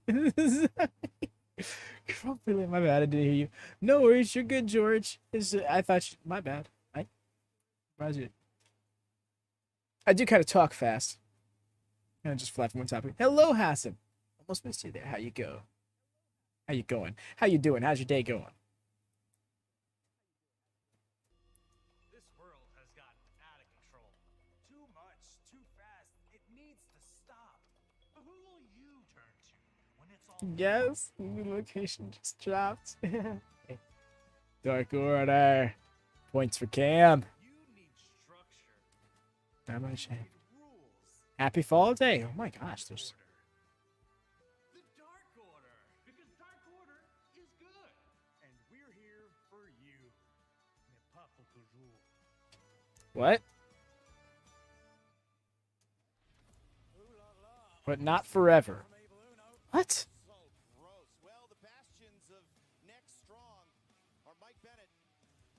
Crumpet, my bad, I didn't hear you. No worries, you're good, George. I thought my bad. I do kind of talk fast. And just fly from one topic. Hello, Hassan. Almost missed you there. How you go? How you going? How you doing? How's your day going? This world has gotten out of control. Too much, too fast. It needs to stop. Who will you turn to when it's all... Yes, the location just dropped. Dark Order. Points for Cam. You need structure. How much? Rules. Happy Fall Day. Oh my gosh, there's... The Dark Order. Because Dark Order is good. And we're here for you. Mais pas pour toujours. What? But not forever. What? So gross. Well, the bastions of Next Strong are Mike Bennett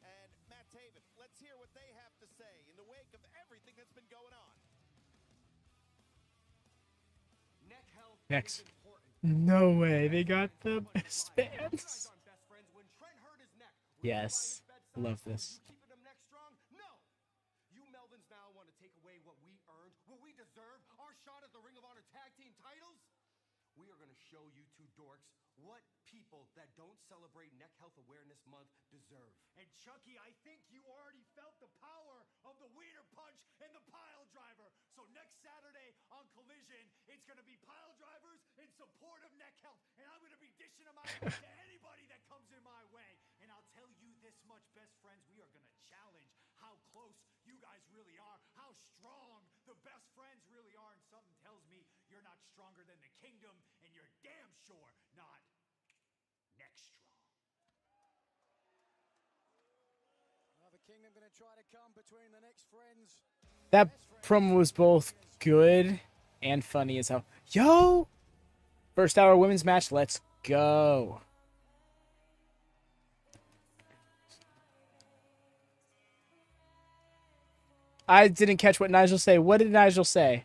and Matt Taven. Let's hear what they have to say in the wake of everything that's been going on. Neck health Next. is important. No way. They got the best Guys bands. aren't best friends. When Trent hurt his neck, were you Yes. by his bedside? Love this. Were you keeping him neck strong? No. You Melvins now want to take away what we earned, what we deserve, our shot at the Ring of Honor tag team titles? We are going to show you two dorks what people that don't celebrate Neck Health Awareness Month deserve. And Chucky, I think you already felt the power of the Wiener Punch and the pile driver. So next Saturday on Collision, it's going to be pile drivers in support of Neck Health. And I'm going to be dishing them out to anybody that comes in my way. And I'll tell you this much, best friends, we are going to challenge how close you guys really are, how strong the best friends really are. And something tells me you're not stronger than the kingdom, and you're damn sure not next strong. Well, the kingdom going to try to come between the next friends. That promo was both good and funny as hell. Yo! First hour women's match, let's go. I didn't catch what Nigel say. What did Nigel say?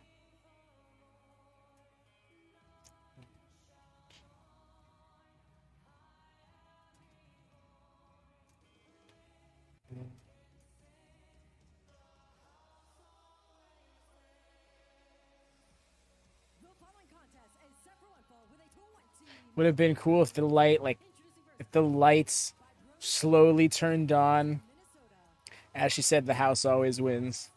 Would have been cool if the lights slowly turned on. As she said, the house always wins.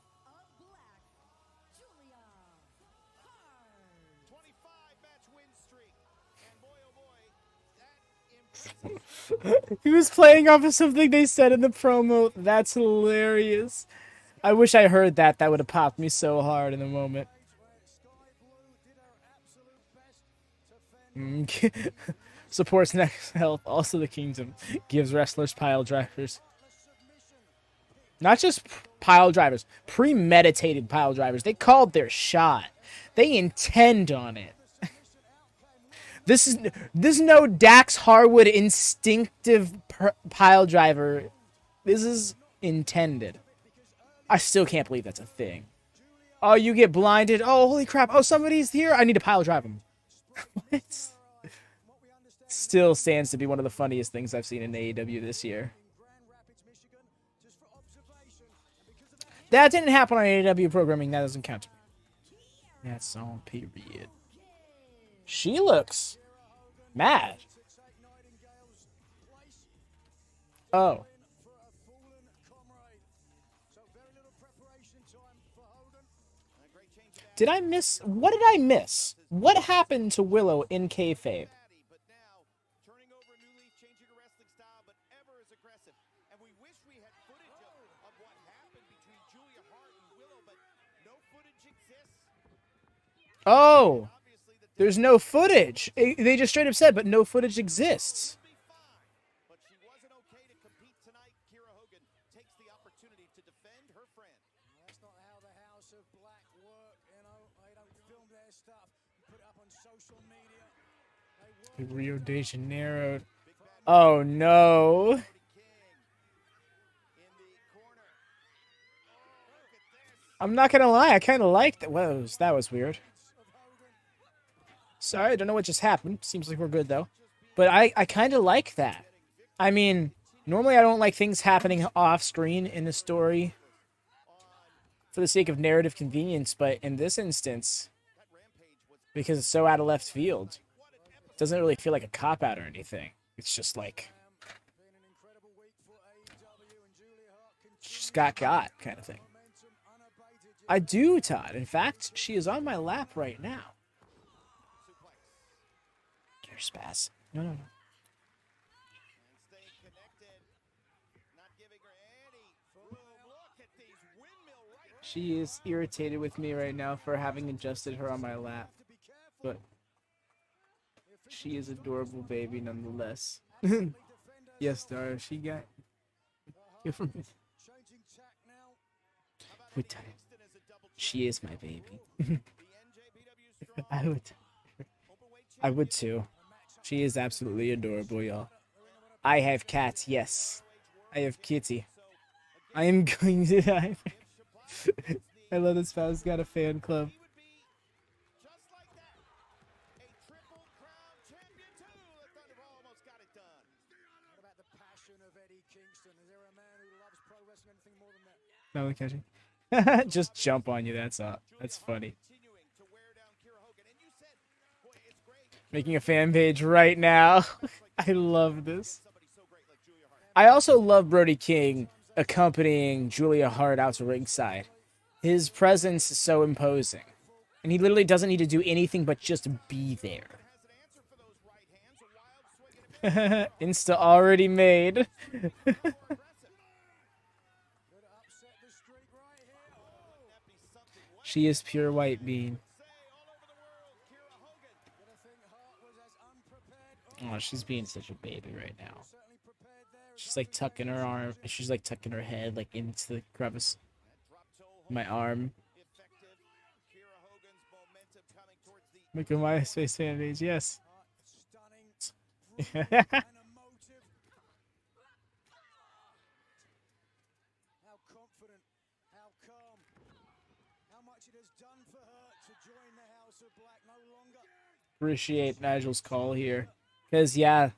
25-match win streak. And boy, oh boy, that impressive. He was playing off of something they said in the promo. That's hilarious. I wish I heard that. That would have popped me so hard in the moment. Supports next health. Also the kingdom. Gives wrestlers pile drivers. Not just pile drivers. Premeditated pile drivers. They called their shot. They intend on it. This is no Dax Harwood instinctive pile driver. This is intended. I still can't believe that's a thing. Oh, you get blinded. Oh, holy crap. Oh, somebody's here. I need to pile drive him. What? Still stands to be one of the funniest things I've seen in AEW this year. That didn't happen on AEW programming. That doesn't count. That's on period. She looks mad. Oh. Did I miss? What did I miss? What happened to Willow in kayfabe? But now, turning over a new leaf, changing her wrestling style, but ever as aggressive. And we wish we had footage of what happened between Julia Hart and Willow, but no footage exists. Oh, Obviously, the there's no footage. They just straight up said, but no footage exists. will be fine. But she wasn't okay to compete tonight. Kiera Hogan takes the opportunity to defend her friend. That's not how the House of Black work, you know. They don't film their stuff, put it up on social media. They work Rio de Janeiro. Oh no. King in the corner. Oh, look at this. I'm not gonna lie, I kind of liked that. Whoa, that was weird. Sorry, I don't know what just happened. Seems like we're good though. But I kind of like that. I mean, normally I don't like things happening off screen in a story for the sake of narrative convenience, but in this instance, because it's so out of left field, it doesn't really feel like a cop-out or anything. It's just like, been an incredible week for AEW, and Julia Hart just got kind of thing. momentum unabated. I do, Todd. In fact, she is on my lap right now. Get her spaz. No. And staying connected. Not giving her any room. Look at these windmill right. She is irritated with me right now for having adjusted her on my lap. But she is adorable baby nonetheless. Yes, Dara, she got... Give her... Changing tack now. Would tell you. She is my baby. The NJPW strong. I would too. She is absolutely adorable, y'all. I have cats, yes. I have kitty. I am going to die. I love this fellow's got a fan club. He would be just like that. A triple crown champion too. The Thunderball almost got it done. What about the passion of Eddie Kingston? Is there a man who loves pro wrestling anything more than that? No, catching. Just jump on you, that's all. That's funny. Continuing to wear down Kiera Hogan. And you said, boy, it's great. Making a fan page right now. I love this. Somebody so great like Julia Hart. I also love Brody King accompanying Julia Hart out to ringside. His presence is so imposing. And he literally doesn't need to do anything but just be there. Has an answer for those right hands. A wild swing and a Insta already made. Could upset the streak right here. that be something. What She is pure white bean. say all over the world? Kiera Oh, she's being such a baby right now. She's like tucking her arm. She's like tucking her head like into the crevice. My arm. Look at my face sanities. Yes. Stunning, brutal, and emotive. How confident, how calm, how much it has done for her to join the House of Black. No longer. Appreciate Nigel's call here, because yeah,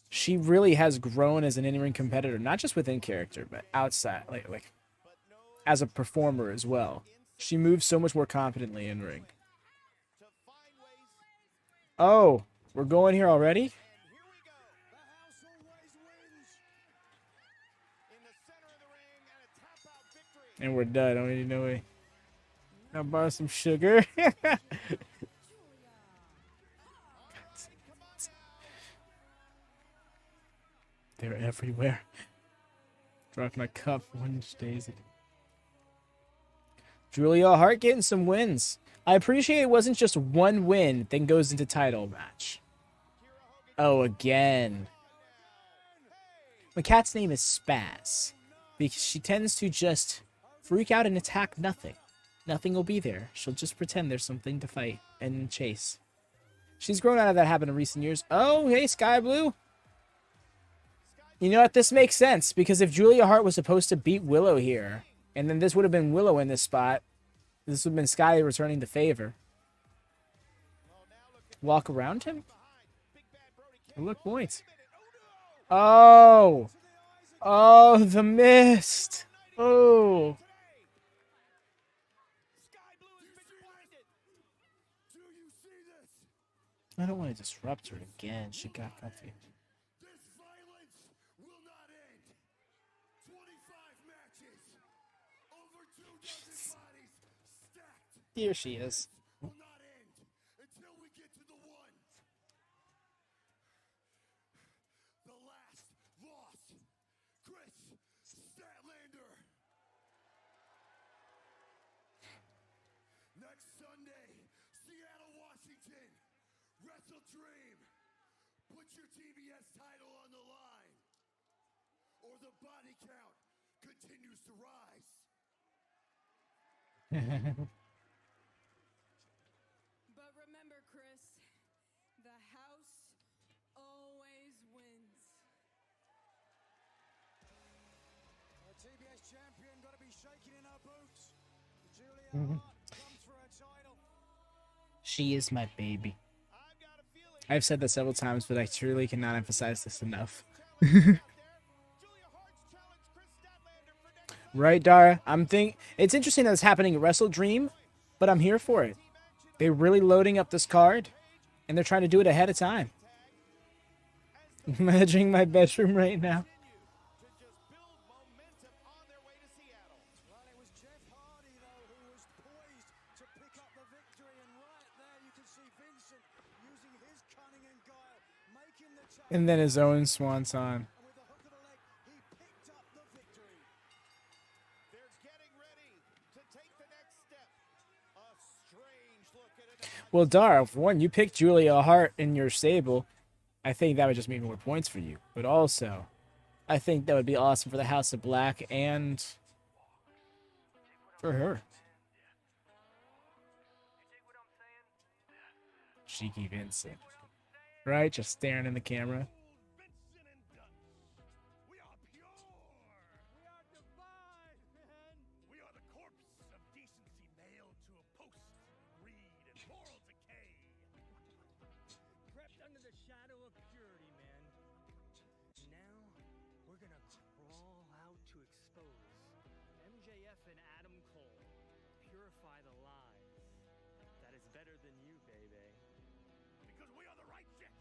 she really has grown as an in-ring competitor, not just within character, but outside, like as a performer as well. She moves so much more confidently in ring. Oh, we're going here already? And we're done. I don't even know way. I'll borrow some sugar. They're everywhere. Dropped my cup one days. Julia Hart getting some wins. I appreciate it wasn't just one win, then goes into title match. Oh, again. My cat's name is Spaz, because she tends to just freak out and attack nothing. Nothing will be there. She'll just pretend there's something to fight and chase. She's grown out of that habit in recent years. Oh, hey, Sky Blue. You know what? This makes sense, because if Julia Hart was supposed to beat Willow here, and then this would have been Willow in this spot, this would have been Sky returning the favor. Walk around him? Oh, look, points. Oh! Oh, the mist! Oh! I don't want to disrupt her again. She got comfy. This violence will not end. 25 matches. Over 2 dozen bodies stacked. Here she is. Will not end until we get to the one. The last loss. Chris Statlander. Next Sunday, Seattle, Washington. Wrestle Dream. Put your TBS title on the line, or the body count continues to rise. But remember, Chris, the house always wins. The TBS champion got to be shaking in her boots. Julia Hart comes for her title. She is my baby. I've said that several times, but I truly cannot emphasize this enough. Right, Dara? It's interesting that it's happening at Wrestle Dream, but I'm here for it. They're really loading up this card, and they're trying to do it ahead of time. Imagining my bedroom right now. Well, it was Jeff Hardy, though, who was poised to pick up the victory. And right there, you can see Vincent using his cunning and guile, making the tag. And then his own swanson. And with the hook of the leg, he picked up the victory. They're getting ready to take the next step. A strange look at it. Well, Dara, for one, you picked Julia Hart in your stable. I think that would just mean more points for you. But also, I think that would be awesome for the House of Black and for her. Cheeky Vincent. Right? Just staring in the camera. Vincent and Dunn. We are pure. We are divine, man. We are the corpse of decency nailed to a post, greed and moral decay. Crept under the shadow of purity, man. Now, we're gonna crawl out to expose. MJF and Adam Cole. Purify the lies. That is better than you, baby. Because we are the righteous.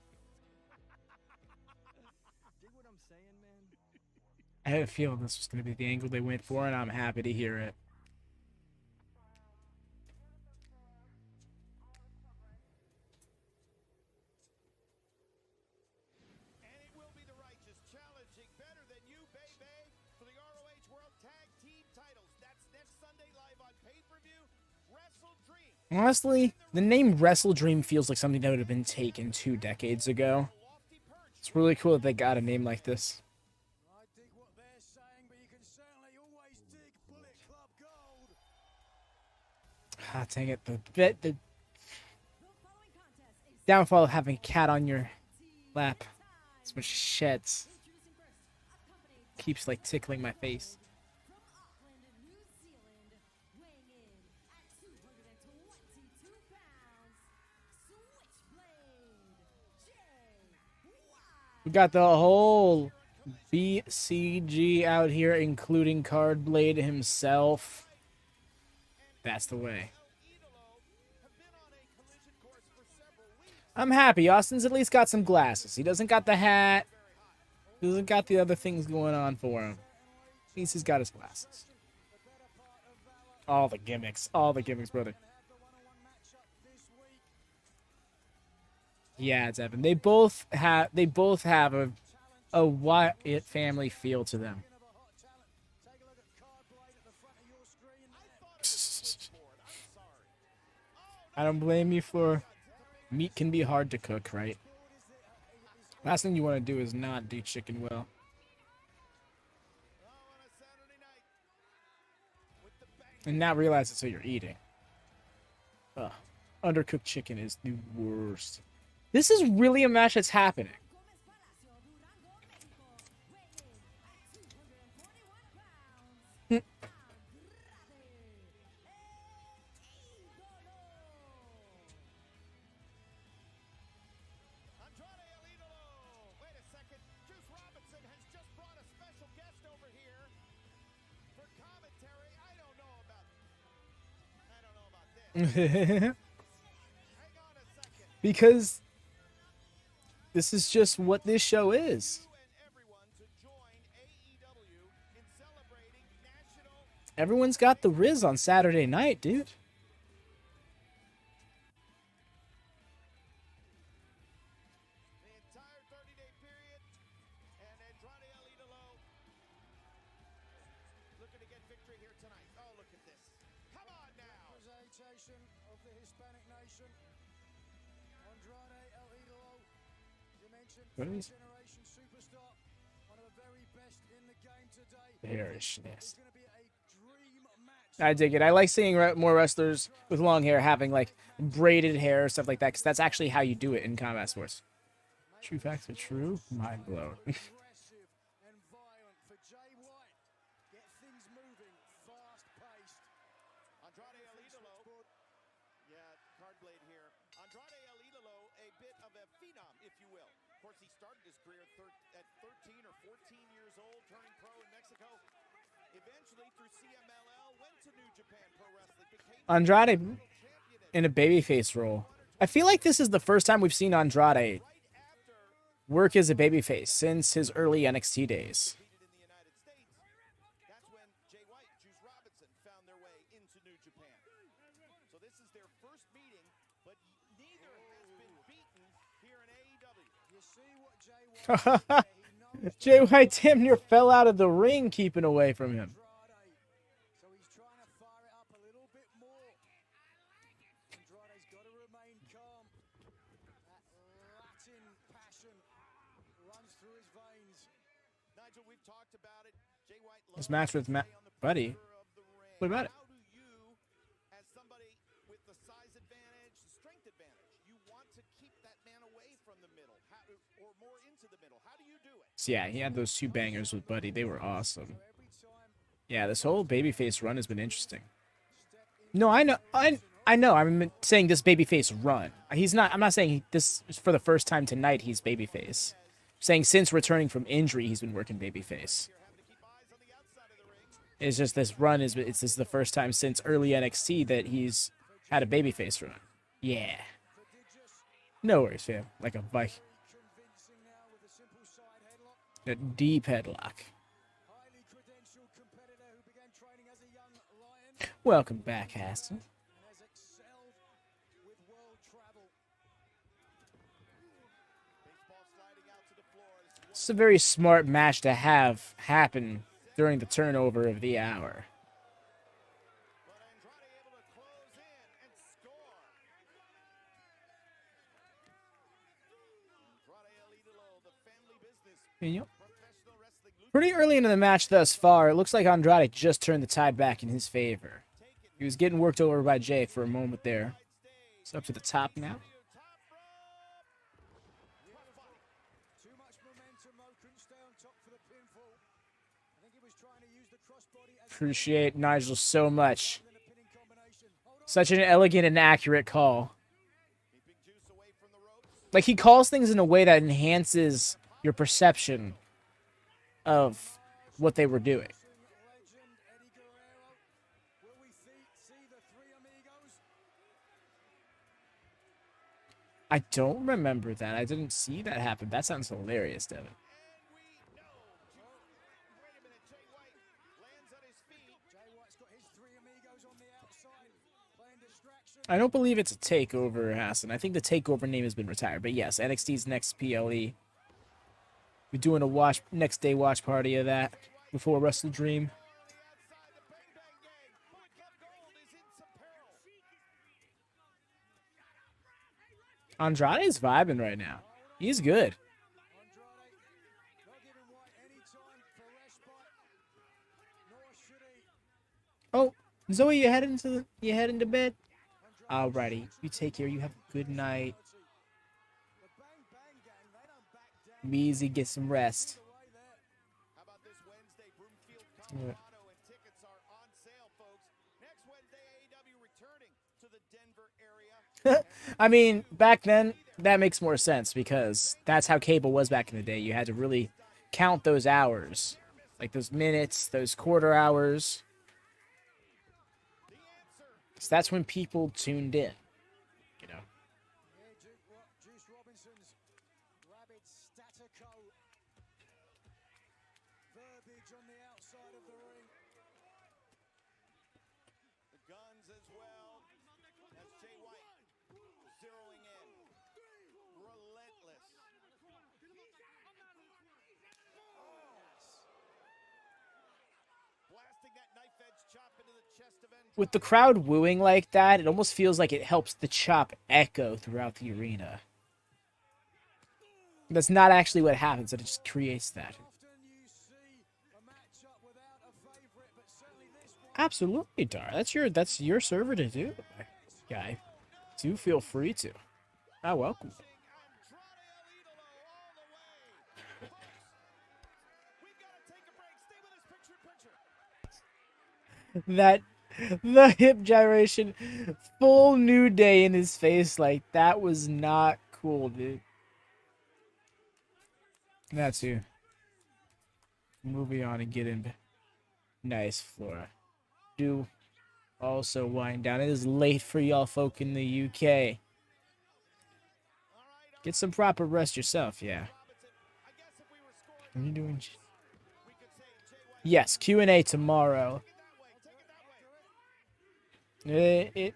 Dig what I'm saying, man? I had a feeling this was going to be the angle they went for, and I'm happy to hear it. And it will be the righteous challenging better than you, baby, for the ROH World Tag Team titles. That's next Sunday live on pay-per-view. Wrestle Dream. Honestly, the name Wrestle Dream feels like something that would have been taken 2 decades ago. It's really cool that they got a name like this. I dig what they're saying, but you can certainly always dig Bullet Club Gold. Ah, dang it. The downfall of having a cat on your lap. It's when she sheds. Keeps like tickling my face. We got the whole BCG out here, including Cardblade himself. That's the way. I'm happy. Austin's at least got some glasses. He doesn't got the hat. He doesn't got the other things going on for him. At least he's got his glasses. All the gimmicks. All the gimmicks, brother. Yeah, it's Evan. They both have a Wyatt family feel to them. I don't blame you for meat can be hard to cook, right? Last thing you want to do is not do chicken well. And not realize it's what you're eating. Ugh. Undercooked chicken is the worst. This is really a match that's happening. Because this is just what this show is. Everyone's got the Riz on Saturday night, dude. The entire 30-day period, and Andrade and Idolo looking to get victory here tonight. Oh, look at this. Come on now. Representation of the Hispanic nation. Andrade El Idolo. You mentioned generation superstar. One of the very best in the game today. Bearishness. It's going to be a dream match. I dig it. I like seeing more wrestlers with long hair having like braided hair or stuff like that, because that's actually how you do it in combat sports. True facts are true. Mind blown. Aggressive and violent for Jay White. Get things moving, fast-paced. Andrade El Idolo. Yeah, Cardblade here. Andrade El Idolo, a bit of a phenom, if you will. Of course, he started his career at 13 or 14 years old, turning pro in Mexico. Eventually, through CMLL, went to New Japan Pro Wrestling. Became Andrade champion in a babyface role. I feel like this is the first time we've seen Andrade right after work as a babyface since his early NXT days. competed in the United States. That's when Jay White, Juice Robinson found their way into New Japan. So this is their first meeting, but neither has been beaten here in AEW. You see what Jay White Jay White damn near fell out of the ring keeping away from him. Andrade. So he's trying to fire it up a little bit more. Andrade's got to remain calm. That Latin passion runs through his veins. Nigel, we've talked about it. Jay White This loves match to with stay on the Buddy. perimeter of the ring. What about it? How do you, as somebody with the size advantage, the strength advantage, you want to keep that man away from the middle, or more into the middle? How do you do it? So yeah, he had those two bangers with Buddy. They were awesome. Yeah, this whole babyface run has been interesting. No, I know. I know. I'm saying this babyface run. I'm not saying this is for the first time tonight he's babyface. I'm saying since returning from injury, he's been working babyface. It's just this run this is the first time since early NXT that he's had a babyface run. Yeah. No worries, fam. Like a bike. Convincing now with a simple side headlock. A deep headlock. Highly credentialed competitor who began training as a young lion Welcome back, Haston. and has excelled with world travel. Baseball sliding out to the floor. This is It's a very smart match to have happen during the turnover of the hour. but Andrade able to close in and score. Andrade El Idolo, the family You know, pretty early into the match thus far, it looks like Andrade just turned the tide back in his favor. He was getting worked over by Jay for a moment there. It's up to the top now. Too much momentum, though. Couldn't stay on top for the pinfall. I think he was trying to use the crossbody as Appreciate Nigel so much. the pinning combination. Hold on. Such an elegant and accurate call. Like, he calls things in a way that enhances your perception of what they were doing. Legend Eddie Guerrero. Will we see the three amigos? I don't remember that. I didn't see that happen. That sounds hilarious, Devin. Wait a minute, Jay White lands on his feet. Jay White's got his three amigos on the outside, playing distraction. I don't believe it's a takeover, Hassan. I think the takeover name has been retired. But yes, NXT's next PLE. We're doing a next day watch party of that before Wrestle Dream. Andrade's vibing right now. He's good. Andrade not giving White any time for respite, nor should he. Oh, Zoe, you heading to bed? Alrighty, you take care. You have a good night. The Bang Bang Gang, they don't back down Be easy, get some rest. away there. How about this Wednesday, Broomfield, Colorado, and tickets are on sale, folks. Next Wednesday, AEW returning to the Denver area. I mean, back then, that makes more sense because that's how cable was back in the day. You had to really count those hours, like those minutes, those quarter hours. So that's when people tuned in, you know. Yeah, Juice Robinson's rabid statico verbiage on the outside of the ring. The guns as well. That's Jay White zeroing in. Relentless. Blasting that knife edge chop into the chest of Andrade. With the crowd wooing like that, it almost feels like it helps the chop echo throughout the arena. That's not actually what happens, it just creates that. Often you see a matchup without a favorite, but certainly this one. Absolutely, Dar. That's your server to do, guy. Do feel free to. Ah, welcome. Andrade Idolo all the way. We've got to take a break. Stay with us, picture. That the hip gyration, full New Day in his face, like that was not cool, dude. That's you. Moving on and get in. Nice, Flora. Do also wind down. It is late for y'all folk in the UK. Get some proper rest yourself, yeah. What are you doing? Yes, Q&A tomorrow. I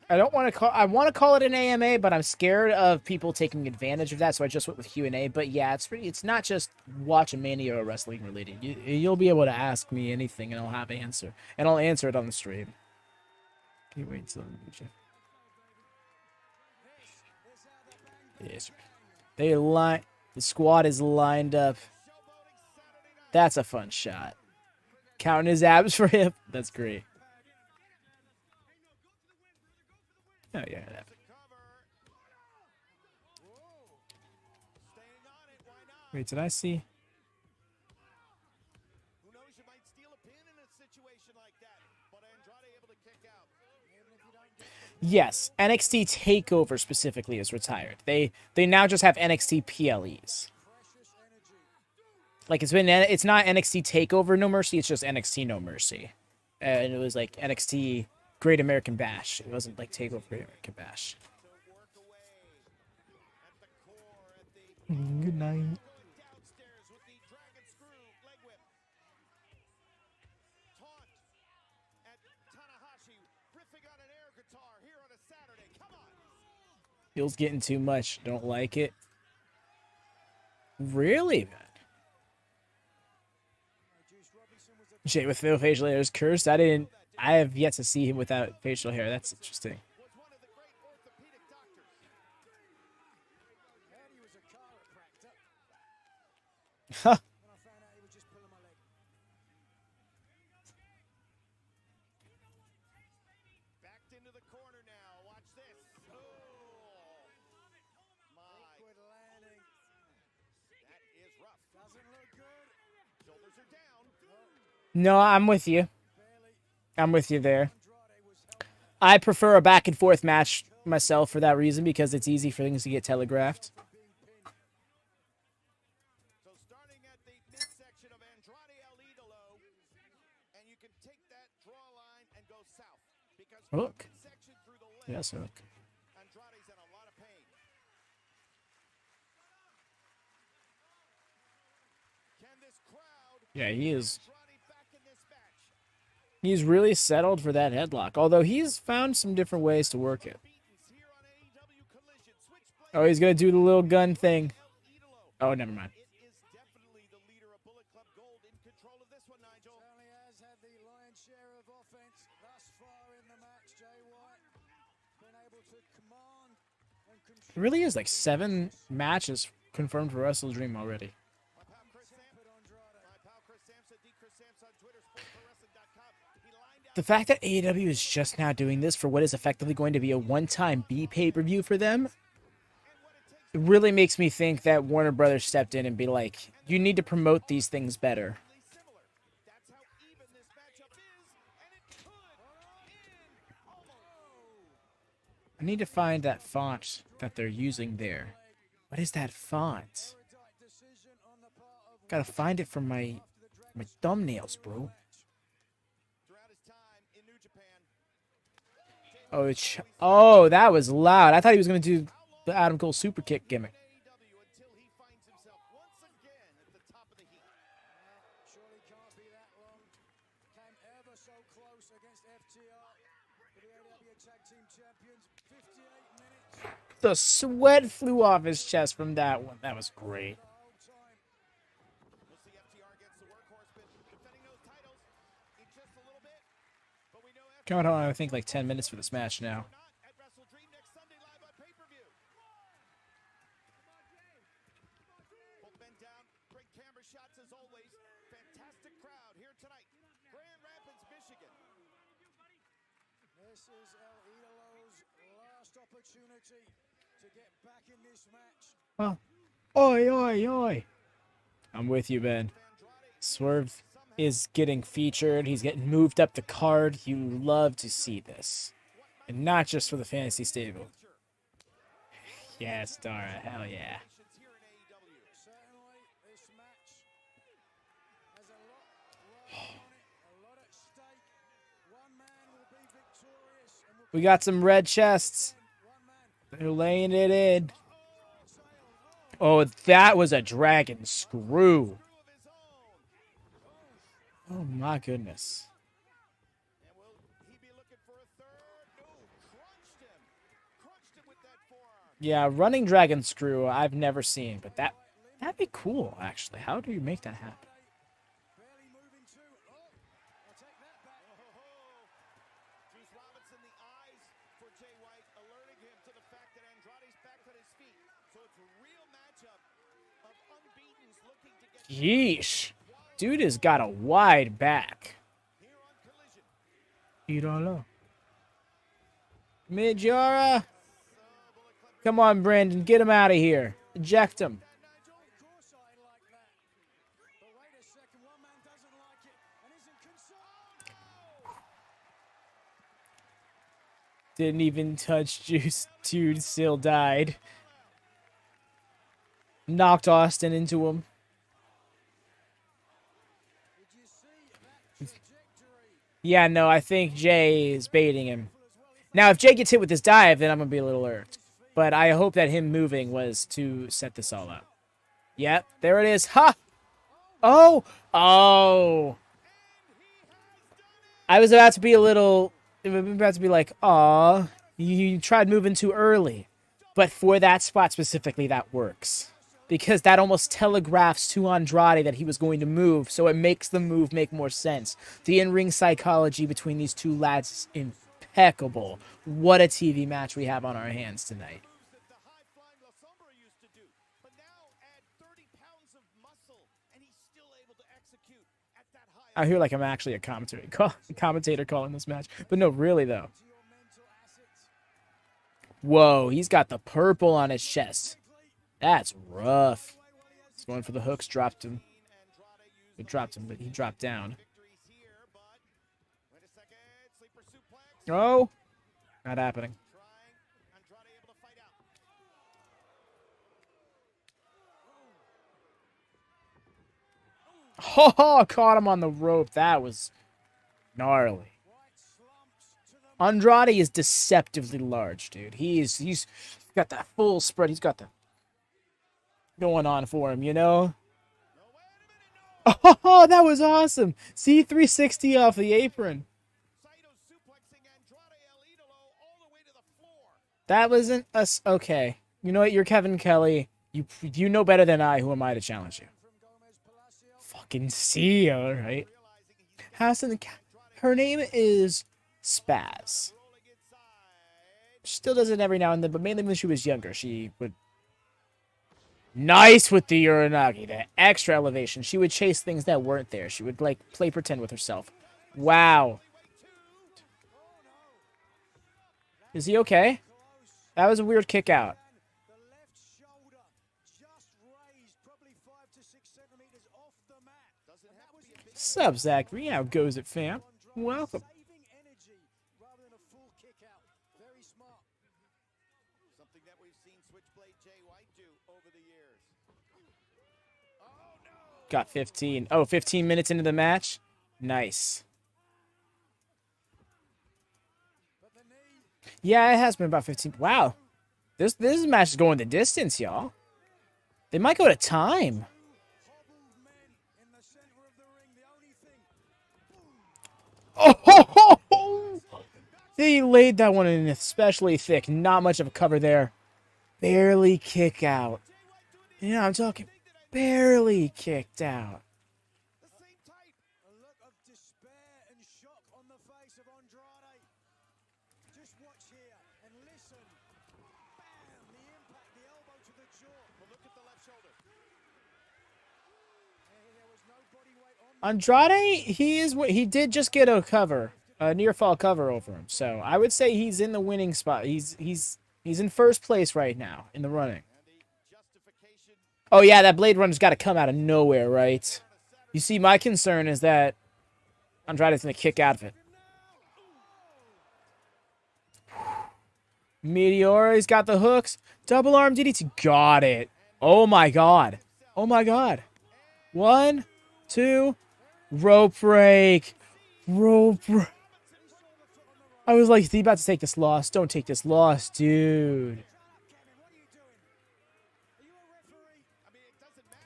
don't want to call. I want to call it an AMA, but I'm scared of people taking advantage of that, so I just went with Q&A. But yeah, it's not just WatchaMania or wrestling related. You'll be able to ask me anything, and I'll have an answer, and I'll answer it on the stream. Can you wait till yes, the squad is lined up. That's a fun shot. Counting his abs for him. That's great. Oh, yeah. Wait, did I see? Who knows, you might steal a pin in a situation like that, but Andrade able to kick out. Yes, NXT TakeOver specifically is retired. They now just have NXT PLEs. Like it's not NXT TakeOver No Mercy, it's just NXT No Mercy. And it was like NXT Great American Bash. It wasn't like TakeOver Great American Bash. Good night. Downstairs with the dragon screw leg whip. Taunt at Tanahashi, riffing on an air guitar here on a Saturday. Come on. Feels getting too much. Don't like it. Really, man? Jay with no facial hair is cursed. I have yet to see him without facial hair. That's interesting. Was one of the great orthopedic doctors. And he was a chiropractor. Huh. when I found out he was just pulling my leg. Backed into the corner now. Watch this. Oh, my. Awkward landing. That is rough. Doesn't look good. Shoulders are down. No, I'm with you. Barely. I'm with you there. Andrade was helping. I prefer a back and forth match myself for that reason, because it's easy for things to get telegraphed. Being pinned. So starting at the midsection of Andrade Idolo, and you can take that draw line and go south. Because from Hook. the midsection through the leg, Yes, Hook. Andrade's in a lot of pain. Can this crowd Yeah, he is. Andrade back in this match? He's really settled for that headlock, although he's found some different ways to work it. Beatons here on AEW Collision. Switchblade Oh, he's gonna do the little gun thing. Idolo. Oh, never mind. It is definitely the leader of Bullet Club Gold in control of this one, Nigel. Certainly has had the lion's share of offense thus far in the match. Jay White been able to command and control. It really is like 7 matches confirmed for Wrestle Dream already. My pal Chris Sampson, D-Chris Samps on Twitter, sportsforwrestling.com. He lined out The fact that AEW is just now doing this for what is effectively going to be a one-time B pay-per-view for them, it really makes me think that Warner Brothers stepped in and be like, you need to promote these things better. similar. That's how even this matchup is, and it could end almost. I need to find that font that they're using there. What is that font? Erudite decision on the part of Gotta find it from my thumbnails, bro. Throughout his time in New Japan, Oh, that was loud. I thought he was gonna do the Adam Cole super kick gimmick. AEW until he finds himself once again at the top of the heap. surely can't be that long. Came ever so close against FTR for the AEW Tag Team Champions. 58 minutes The sweat flew off his chest from that one. That was great. the whole time. We'll see FTR against the Workhorsemen defending those titles in just a little bit. But we know Going on, I think, like 10 minutes for this match now. not at Wrestle Dream next Sunday live on pay-per-view. Both men down, great camera shots as always. Fantastic crowd here tonight. Grand Rapids, Michigan. This is El Idolo's last opportunity to get back in this match. Oh. Oi, oi, oi. I'm with you, Ben. Swerve is getting featured. He's getting moved up the card. You love to see this. And not just for the fantasy stable. Yes, Dara. Hell yeah. Here in AEW. Certainly, this match has a lot riding on it, a lot at stake. One man will be victorious, and will We got some red chests. one man. They're laying it in. Oh, that was a dragon screw. Oh my goodness. And will he be looking for a third? No, crunched him. Crunched him with that forearm. Yeah, running dragon screw I've never seen, but that'd be cool actually. How do you make that happen? Barely moving to. Oh, I'll take that back. Juice Robinson, the eyes for Jay White, alerting him to the fact that Andrade's back on his feet. So it's a real matchup of unbeatens looking to get Yeesh. Dude has got a wide back. here on Collision. Idolo. Midjara. Come on, Brandon. Get him out of here. Eject him. Nigel, of course I like that. But wait a second, one man doesn't like it and isn't concerned. Didn't even touch Juice. Dude still died. Knocked Austin into him. Did you see that trajectory? Yeah, no, I think Jay is baiting him. Now, if Jay gets hit with this dive, then I'm going to be a little irked. But I hope that him moving was to set this all up. Yep, there it is. Ha! Oh! Oh! I was about to be a little... I was about to be like, aw, you tried moving too early. But for that spot specifically, that works. Because that almost telegraphs to Andrade that he was going to move, so it makes the move make more sense. The in-ring psychology between these two lads is impeccable. What a TV match we have on our hands tonight. That the high-flying La Sombra used to do. But now add 30 pounds of muscle execute at that high. I hear like I'm actually a commentator calling this match. But no, really though. Whoa, he's got the purple on his chest. That's rough. He's going for the hooks, dropped him. He dropped him, but he dropped down. Oh, not happening. Oh, caught him on the rope. That was gnarly. Andrade is deceptively large, dude. He's got that full spread. He's got the going on for him, you know? Oh, that was awesome. C360 off the apron. That wasn't us. Okay. You know what? You're Kevin Kelly. You know better than I. Who am I to challenge you? Fucking see, all right. Her name is Spaz. She still does it every now and then, but mainly when she was younger, she would. Nice with the Uranagi, the extra elevation. She would chase things that weren't there. She would, like, play pretend with herself. Wow. Is he okay? That was a weird kick out. Sup, Zachary? How goes it, fam? Welcome. Got 15. Oh, 15 minutes into the match? Nice. Yeah, it has been about 15. Wow. This match is going the distance, y'all. They might go to time. Oh! They laid that one in especially thick. Not much of a cover there. Barely kick out. Yeah, I'm talking barely kicked out. A look of despair and shock on the face of Andrade. Just watch here and listen. Bam! The impact, the elbow to the jaw. But look at the left shoulder. There was no body weight on Andrade, he did just get a cover, a near fall cover over him. So I would say he's in the winning spot. He's in first place right now in the running. Oh, yeah, that Blade Runner's got to come out of nowhere, right? You see, my concern is that Andrade's going to kick out of it. Meteor, he's got the hooks. Double arm DDT. Got it. Oh, my God. Oh, my God. 1, 2. Rope break. Rope break. I was like, is he about to take this loss? Don't take this loss, dude.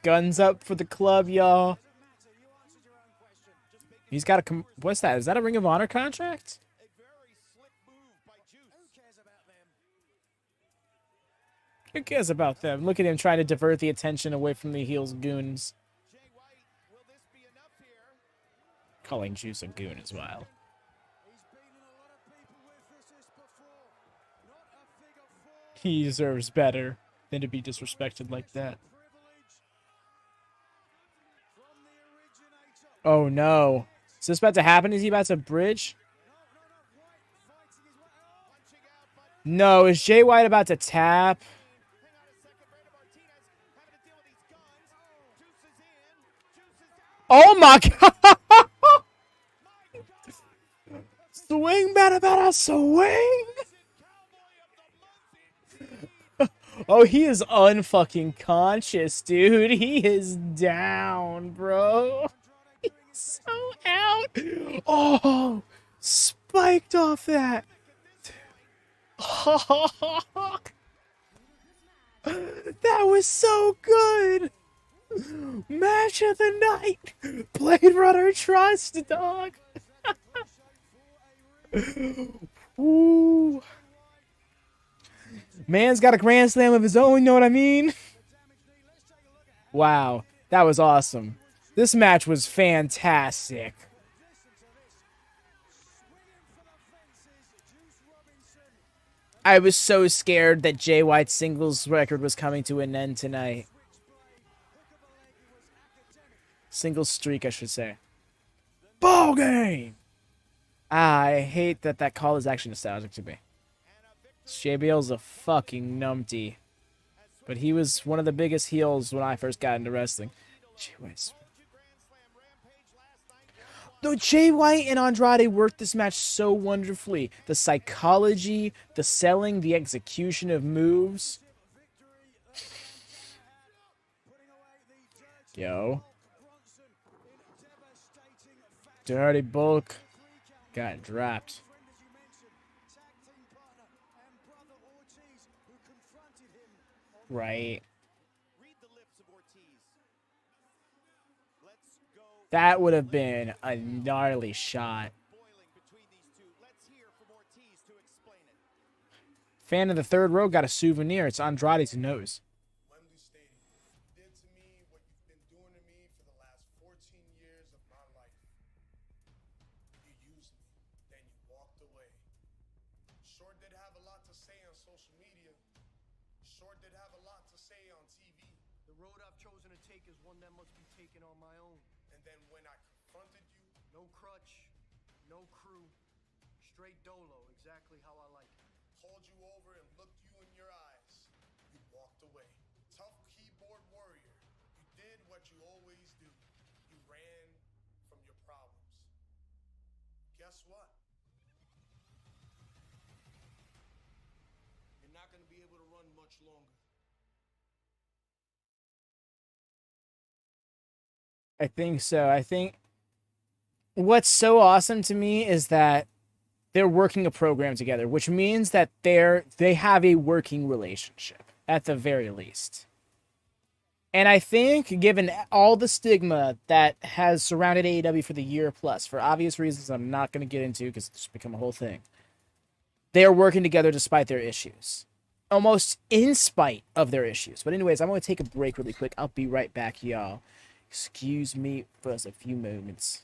Guns up for the club, y'all. He's got a... What's that? Is that a Ring of Honor contract? Who cares about them? Look at him trying to divert the attention away from the heels goons. Calling Juice a goon as well. He deserves better than to be disrespected like that. Oh, no. Is this about to happen? Is he about to bridge? No. Is Jay White about to tap? Oh, my God. Swing, man, about a swing. Oh, he is unfucking conscious, dude. He is down, bro. He's so out. Oh, spiked off that. That was so good. Match of the night. Blade Runner Trust, dog. Ooh. Man's got a grand slam of his own, you know what I mean? Wow, that was awesome. This match was fantastic. I was so scared that Jay White's singles record was coming to an end tonight. Single streak, I should say. Ball game! I hate that that call is actually nostalgic to me. JBL's a fucking numpty. But he was one of the biggest heels when I first got into wrestling. Jay White. Though Jay White and Andrade worked this match so wonderfully. The psychology, the selling, the execution of moves. Yo. Dirty Bulk got dropped. Right. That would have been a gnarly shot. Fan of the third row got a souvenir. It's Andrade's nose. Wembley Stadium. You did to me what you've been doing to me for the last 14 years of my life. You used me, then you walked away. Sure did have a lot to say on social media. Sure did have a lot to say on TV. The road I've chosen to take is one that must be taken on my own. And then when I confronted you, No crutch, no crew, straight dolo, exactly how I like it. called you over and looked you in your eyes, you walked away. Tough keyboard warrior. You did what you always do. You ran from your problems. Guess what? You're not going to be able to run much longer. I think so. I think what's so awesome to me is that they're working a program together, which means that they have a working relationship at the very least. And I think, given all the stigma that has surrounded AEW for the year plus, for obvious reasons I'm not going to get into because it's become a whole thing, they are working together despite their issues. Almost in spite of their issues. But anyways, I'm going to take a break really quick. I'll be right back, y'all. Excuse me for a few moments.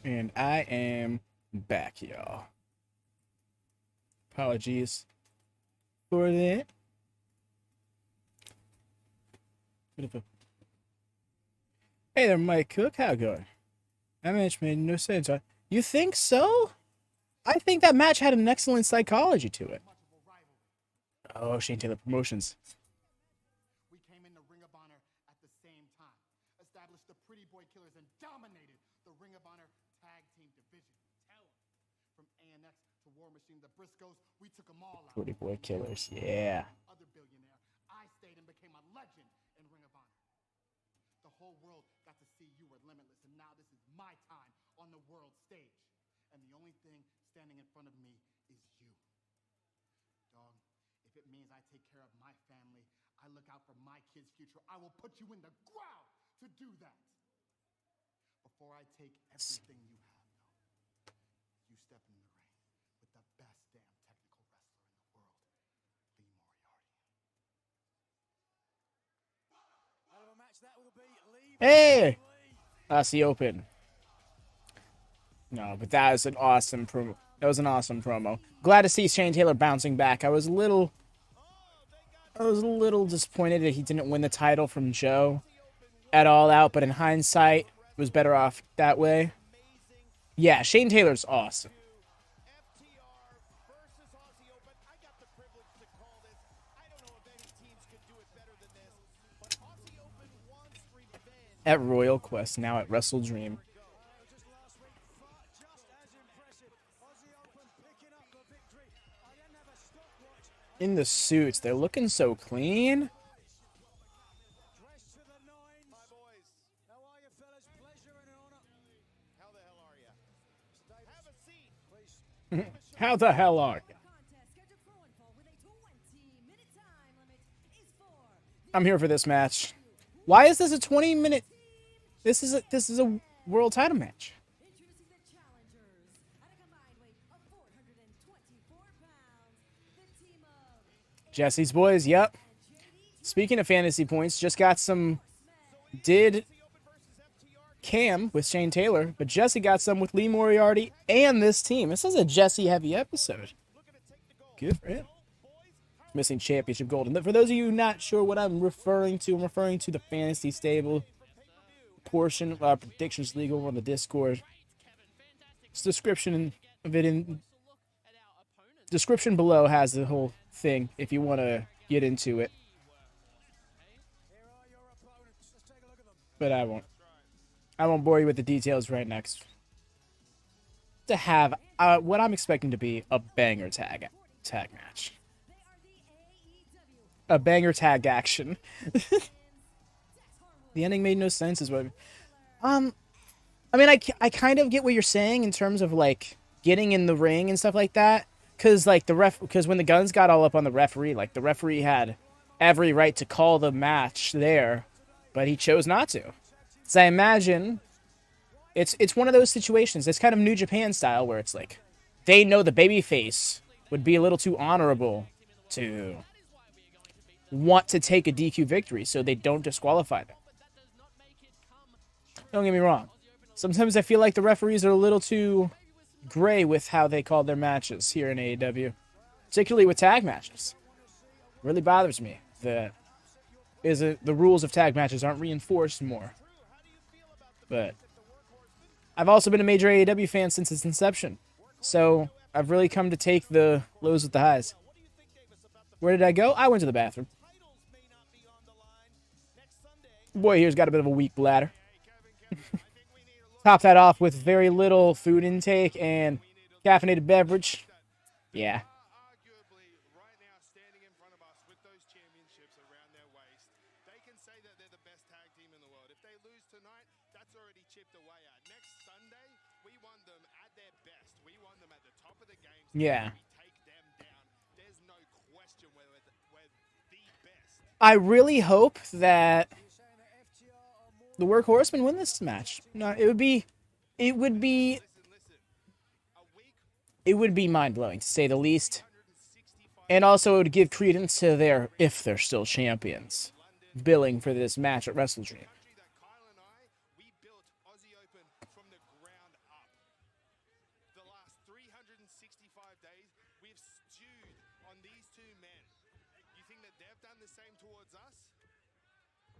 And I am back, y'all. Apologies for that. Hey there, Mike Cook. How it going? That match made no sense. You think so? I think that match had an excellent psychology to it. Oh, Shane Taylor Promotions. We came in the Ring of Honor at the same time, established the Pretty Boy Killers, and dominated the Ring of TNX to War Machine, the Briscoes, we took them all out. Pretty Boy Killers, yeah. Other billionaire, I stayed and became a legend in Ring of Honor. The whole world got to see you were limitless, and now this is my time on the world stage. And the only thing standing in front of me is you. Dog, if it means I take care of my family, I look out for my kids' future, I will put you in the ground to do that. Before I take everything you have, though, you step in the ring with the best damn technical wrestler in the world, Lee Moriarty. Out of a match, that will be Lee. Hey! That's the open. No, but that was an awesome promo. That was an awesome promo. Glad to see Shane Taylor bouncing back. I was a little disappointed that he didn't win the title from Joe at All Out, but in hindsight, was better off that way. Yeah, Shane Taylor's awesome. At Royal Quest, now at Wrestle Dream. In the suits, they're looking so clean. How the hell are you? I'm here for this match. Why is this a 20-minute? This is a world title match. Jesse's boys, yep. Speaking of fantasy points, just got some. Did Cam with Shane Taylor, but Jesse got some with Lee Moriarty and this team. This is a Jesse-heavy episode. Good for him. Missing championship gold. And for those of you not sure what I'm referring to the fantasy stable portion of our predictions league over on the Discord. It's description of it in description below has the whole thing if you want to get into it. But I won't. I won't bore you with the details right next. To have what I'm expecting to be a banger tag match. A banger tag action. The ending made no sense is what I mean, I kind of get what you're saying in terms of like getting in the ring and stuff like that. Cause when the guns got all up on the referee, like the referee had every right to call the match there, but he chose not to. So I imagine it's one of those situations. It's kind of New Japan style where it's like they know the babyface would be a little too honorable to want to take a DQ victory, so they don't disqualify them. Don't get me wrong. Sometimes I feel like the referees are a little too gray with how they call their matches here in AEW, particularly with tag matches. It really bothers me that the rules of tag matches aren't reinforced more. But I've also been a major AEW fan since its inception, so I've really come to take the lows with the highs. Where did I go? I went to the bathroom. Boy here's got a bit of a weak bladder. Top that off with very little food intake and caffeinated beverage. Yeah. Arguably, right now, standing in front of us with those championships around their waist, they can say that they're the best tag team in the world. If they lose tonight, that's already chipped away at. Next Sunday, we want them at their best. We want them at the top of the game. Yeah. We take them down. There's no question we're the best. I really hope that the Workhorsemen win this match. No, it would be mind-blowing to say the least. And also it would give credence to their, if they're still champions, billing for this match at Wrestle Dream. We built Aussie Open from the ground up. The last 365 days, we've stewed on these two men. You think that they've done the same towards us?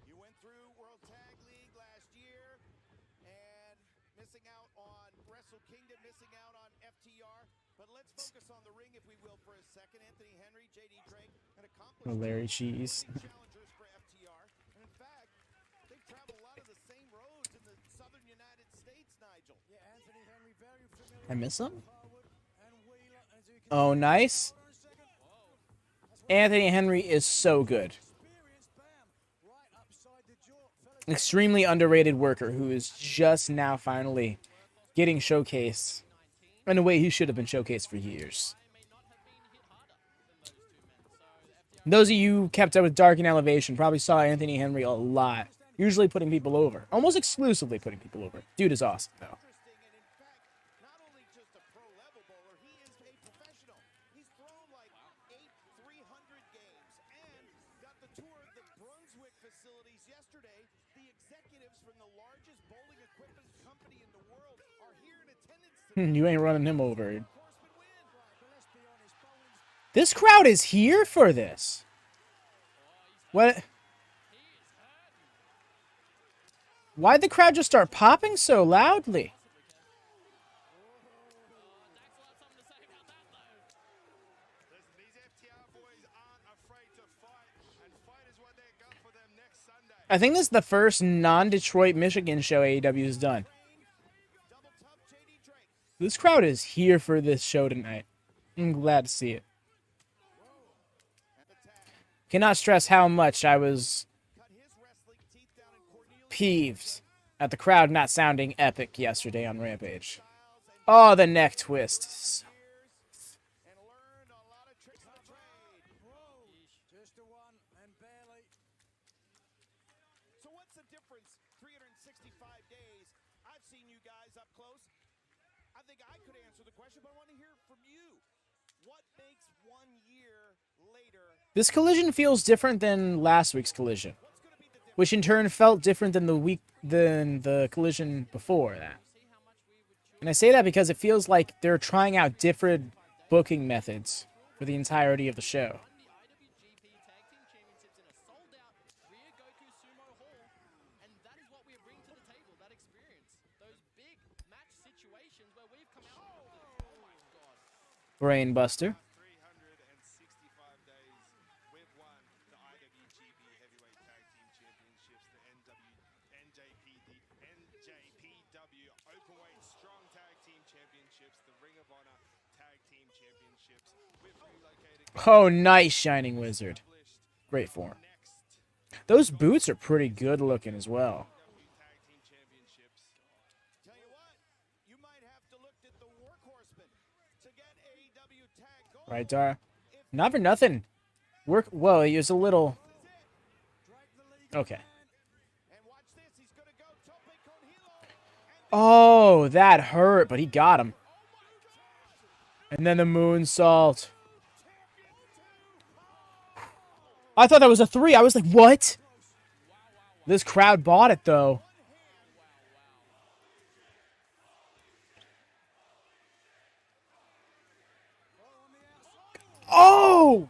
You went through World Tag League last year and missing out on Wrestle Kingdom, missing out on FTR. But let's focus on the ring, if we will, for a second. Anthony Henry, JD Drake, an accomplished Larry Cheese. challengers for FTR. And in fact, they've traveled a lot of the same roads in the southern United States, Nigel. Yeah, Anthony Henry, very familiar. I miss him? And we Oh, nice. Anthony Henry is so good. Extremely underrated worker who is just now finally getting showcased in a way he should have been showcased for years. Those of you who kept up with Dark and Elevation probably saw Anthony Henry a lot. Usually putting people over. Almost exclusively putting people over. Dude is awesome, though. Not only just a pro level bowler, he is a professional. He's thrown like 300 games and got the tour of the Brunswick facilities yesterday. The executives from the largest bowling equipment company in the world are here in attendance today. You ain't running him over. This crowd is here for this. What? Why'd the crowd just start popping so loudly? I think this is the first non-Detroit, Michigan show AEW has done. This crowd is here for this show tonight. I'm glad to see it. Cannot stress how much I was peeved at the crowd not sounding epic yesterday on Rampage. Oh, the neck twist. So what's the difference? 365 days. I've seen you guys up close. I think I could answer the question, but I want to hear from you. What makes 1 year later? This collision feels different than last week's collision, which in turn felt different than the collision before that. And I say that because it feels like they're trying out different booking methods for the entirety of the show. Brain Buster. 365 days, we've won the IWGP Heavyweight Tag Team Championships, the NJPW Openweight Strong Tag Team Championships, the Ring of Honor Tag Team Championships. We've relocated. Oh, nice Shining Wizard. Great form. Those boots are pretty good looking as well. Tag Team Championships. Tell you what, you might have to look at the Workhorsemen to get AEW Tag Gold. Right, Dar? Not for nothing. Well, he was a little... Okay. And watch this, he's gonna go tope con hilo. Oh, that hurt, but he got him. And then the moonsault. I thought that was a 3. I was like, what? This crowd bought it, though. Oh!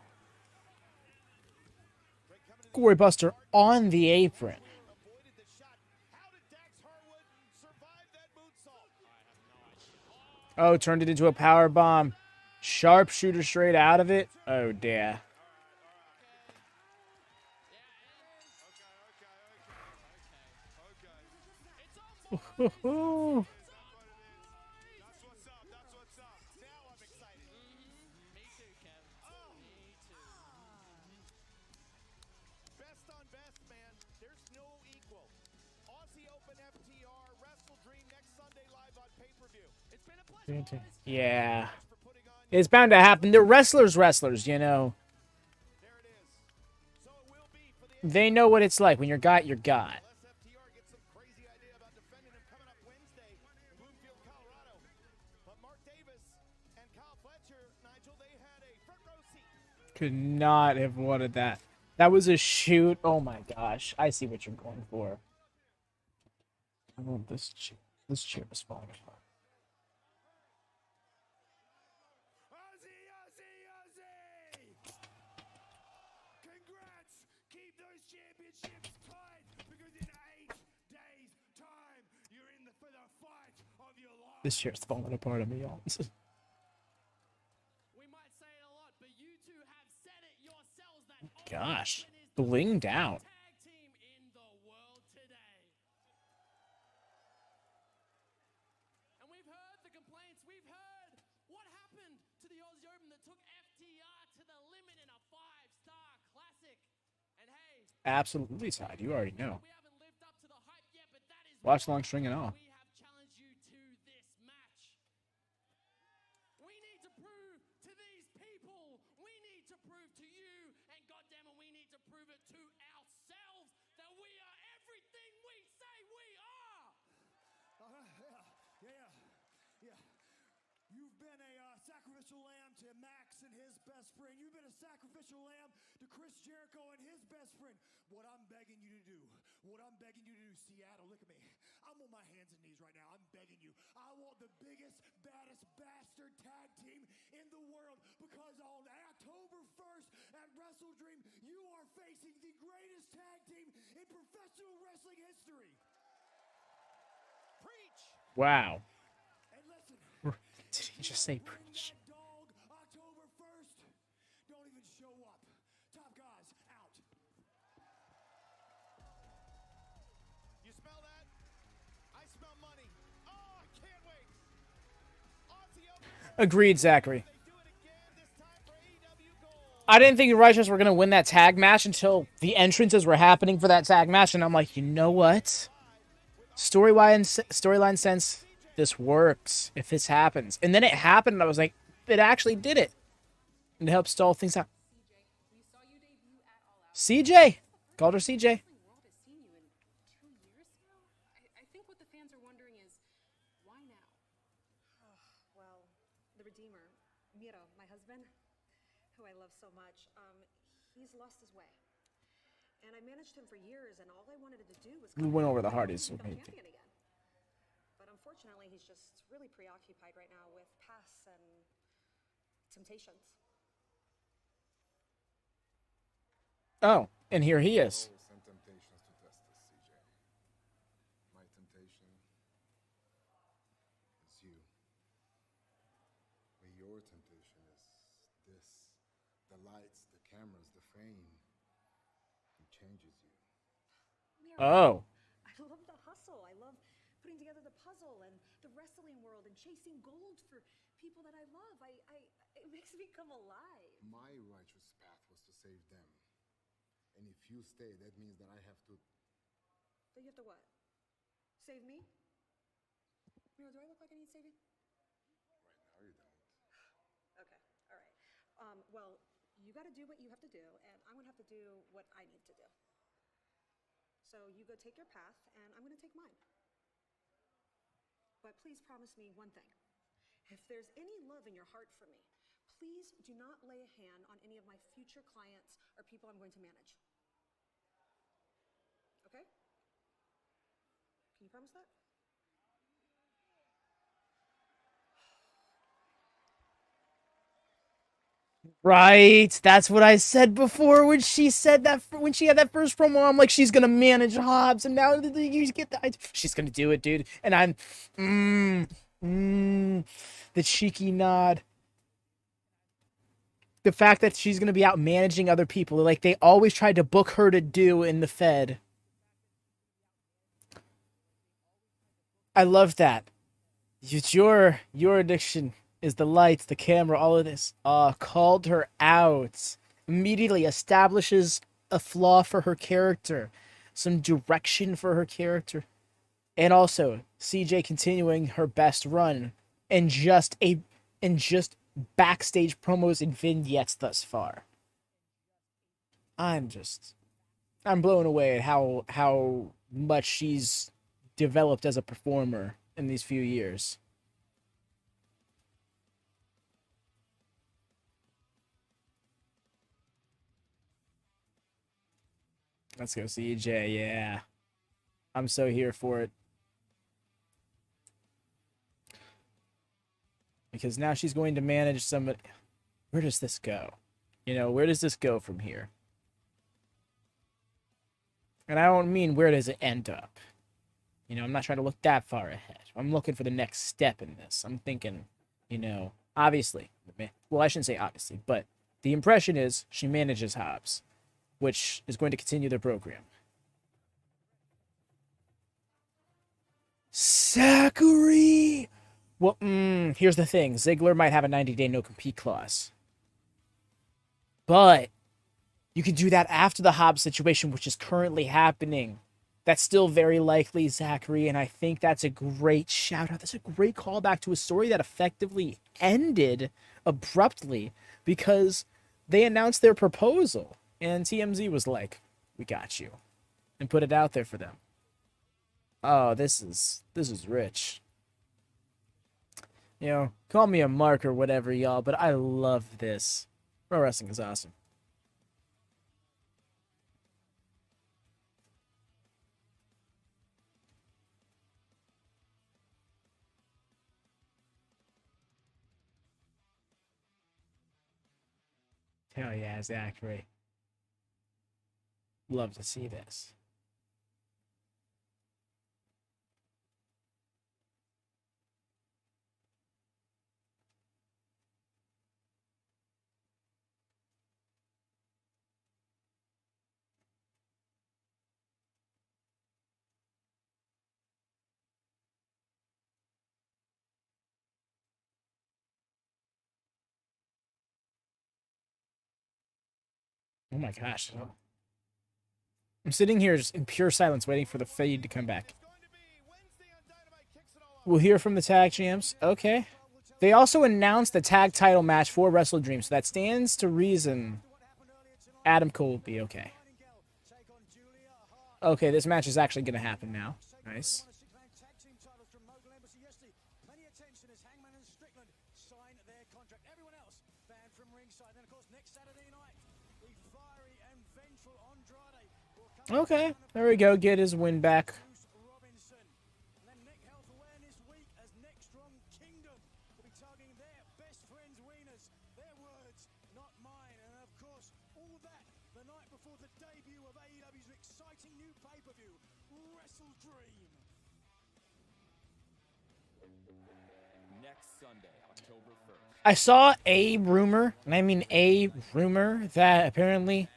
Gory Buster on the apron. Avoided the shot. How did Dax Harwood survive that moonsault? Oh, turned it into a power bomb. Sharpshooter straight out of it. Oh, dear. Ooh. That's what's up. That's what's up. Now I'm excited. Me too, Kev. Me too. Best on best, man. There's no equal. Aussie Open FTR, Wrestle Dream next Sunday live on pay-per-view. It's been a pleasure. Yeah. For putting on. It's bound to happen. They're wrestlers, you know. There it is. So it will be for the They know what it's like. When you're got, you're got. unless FTR gets some crazy idea about defending him coming up Wednesday in Bloomfield, Colorado. But Mark Davis and Kyle Fletcher, Nigel, they had a front row seat. Could not have wanted that. That was a shoot. Oh my gosh. I see what you're going for. Oh, this chair is falling apart. Aussie, Aussie, Aussie! Congrats! Keep those championships tight because in 8 days' time, you're in for the fight of your life. This chair's falling apart on me, y'all. We might say it a lot, but you two have said it yourselves that Gosh. Owen is Bling down. tag team in the world today. And we've heard the complaints, we've heard What happened to the Aussie Open that took FTR to the limit in a 5-star classic? And hey, Absolutely, side. You already know. we haven't lived up to the hype yet, but that is Watchalong why string and all. we have challenged you to this match. We need to prove to these people, we need to prove to you, and goddammit, we need to prove it to ourselves that we are everything we say we are. Yeah. You've been a sacrificial lamb to Max and his best friend. You've been a sacrificial lamb to Chris Jericho and his best friend. What I'm begging you to do, Seattle, look at me. I'm on my hands and knees right now. I'm begging you. I want the biggest, baddest bastard tag team in the world because on October 1st at Wrestle Dream, you are facing the greatest tag team in professional wrestling history. Preach. Wow. And listen, Did he just say preach? that dog October 1st, don't even show up. Top guys out. You smell that? I smell money. Oh, I can't wait. Aussie Open. Agreed, Zachary. They do it again, this time for AEW Gold. I didn't think the Righteous were going to win that tag match until the entrances were happening for that tag match, and I'm like, you know what? Storyline sense, this works if this happens. And then it happened, and I was like, it actually did it. And it helped stall things out. CJ! Called her CJ. World has seen you in 2 years now. I think what the fans are wondering is, why now? Well, the Redeemer, Miro, my husband, who I love so much, he's lost his way. And I managed him for years, and all I wanted to do was We went over the become Hardys. champion again. But unfortunately, he's just really preoccupied right now with pasts and temptations. Oh, and here he is. Some temptations to test us, CJ. My temptation is you. But your temptation is this. The lights, the cameras, the fame. It changes you. Miro, Oh. I love the hustle. I love putting together the puzzle and the wrestling world and chasing gold for people that I love. It makes me come alive. My righteous path was to save them. And if you stay, that means that I have to... So you have to what? Save me? Miro, do I look like I need saving? Right now you don't. Okay, all right. Well, you got to do what you have to do, and I'm going to have to do what I need to do. So you go take your path, and I'm going to take mine. But please promise me one thing. If there's any love in your heart for me, please do not lay a hand on any of my future clients or people I'm going to manage. Okay? Can you promise that? Right. That's what I said before when she said that, when she had that first promo. I'm like, she's going to manage Hobbs, and now you get that. She's going to do it, dude. And I'm, the cheeky nod. The fact that she's going to be out managing other people, like they always tried to book her to do in the Fed. I love that. It's your addiction is the lights, the camera, all of this. Called her out. Immediately establishes a flaw for her character. Some direction for her character. And also, CJ continuing her best run. And just backstage promos and vignettes thus far. I'm blown away at how much she's developed as a performer in these few years. Let's go, CJ. Yeah. I'm so here for it. Because now she's going to manage somebody. Where does this go? Where does this go from here? And I don't mean where does it end up. I'm not trying to look that far ahead. I'm looking for the next step in this. I'm thinking, obviously. Well, I shouldn't say obviously, but the impression is she manages Hobbs, which is going to continue their program. Zachary! Well, here's the thing. Ziggler might have a 90-day no-compete clause. But you could do that after the Hobbs situation, which is currently happening. That's still very likely, Zachary, and I think that's a great shout-out. That's a great callback to a story that effectively ended abruptly because they announced their proposal, and TMZ was like, we got you, and put it out there for them. Oh, this is rich. You know, call me a mark or whatever, y'all, but I love this. Pro wrestling is awesome. Hell yeah, Zachary. Love to see this. Oh my gosh. I'm sitting here just in pure silence waiting for the feed to come back. We'll hear from the tag champs. Okay. They also announced the tag title match for Wrestle Dream, so that stands to reason Adam Cole will be okay. Okay, this match is actually going to happen now. Nice. Okay, there we go. Get his win back. I saw a rumor, and I mean a rumor, that apparently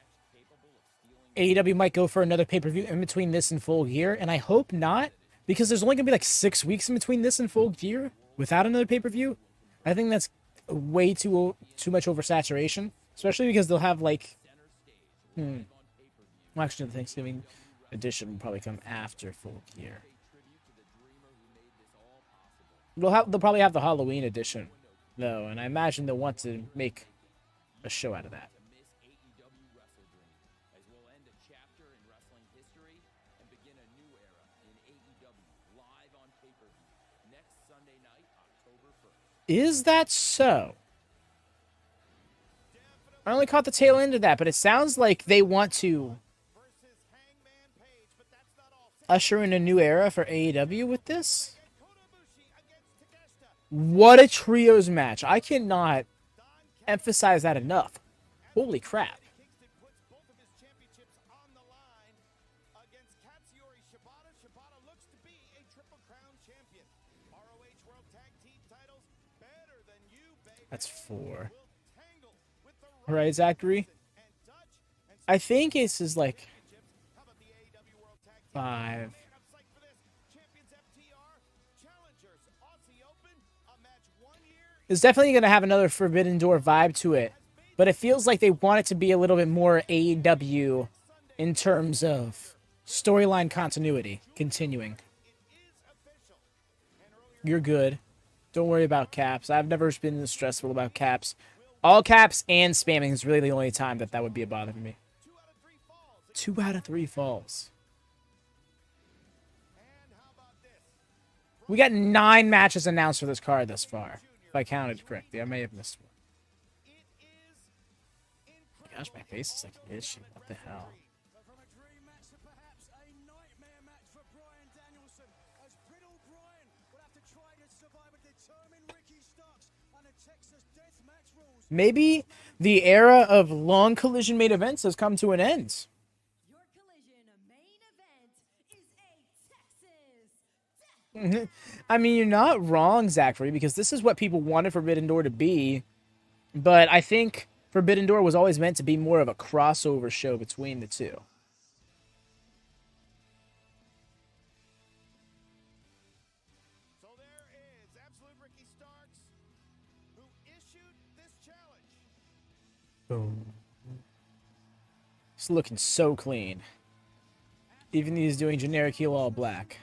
AEW might go for another pay-per-view in between this and Full Gear, and I hope not, because there's only going to be like 6 weeks in between this and Full Gear without another pay-per-view. I think that's way too much oversaturation, especially because they'll have like... Well, actually, the Thanksgiving edition will probably come after Full Gear. They'll probably have the Halloween edition, though, and I imagine they'll want to make a show out of that. Is that so? I only caught the tail end of that, but it sounds like they want to usher in a new era for AEW with this. What a trios match. I cannot emphasize that enough. Holy crap. That's 4. All right, Zachary. I think this is like 5. It's definitely going to have another Forbidden Door vibe to it, but it feels like they want it to be a little bit more AEW in terms of storyline continuity, continuing. You're good. Don't worry about caps. I've never been this stressful about caps. All caps and spamming is really the only time that would be a bother for me. 2 out of 3 falls. We got 9 matches announced for this card thus far. If I counted correctly. I may have missed one. Gosh, my face is like itchy. What the hell? Maybe the era of long collision main events has come to an end. Your collision main event is a Texas I mean, you're not wrong, Zachary, because this is what people wanted Forbidden Door to be. But I think Forbidden Door was always meant to be more of a crossover show between the two. issued this challenge. Boom. It's looking so clean. Even he's doing generic heel all black.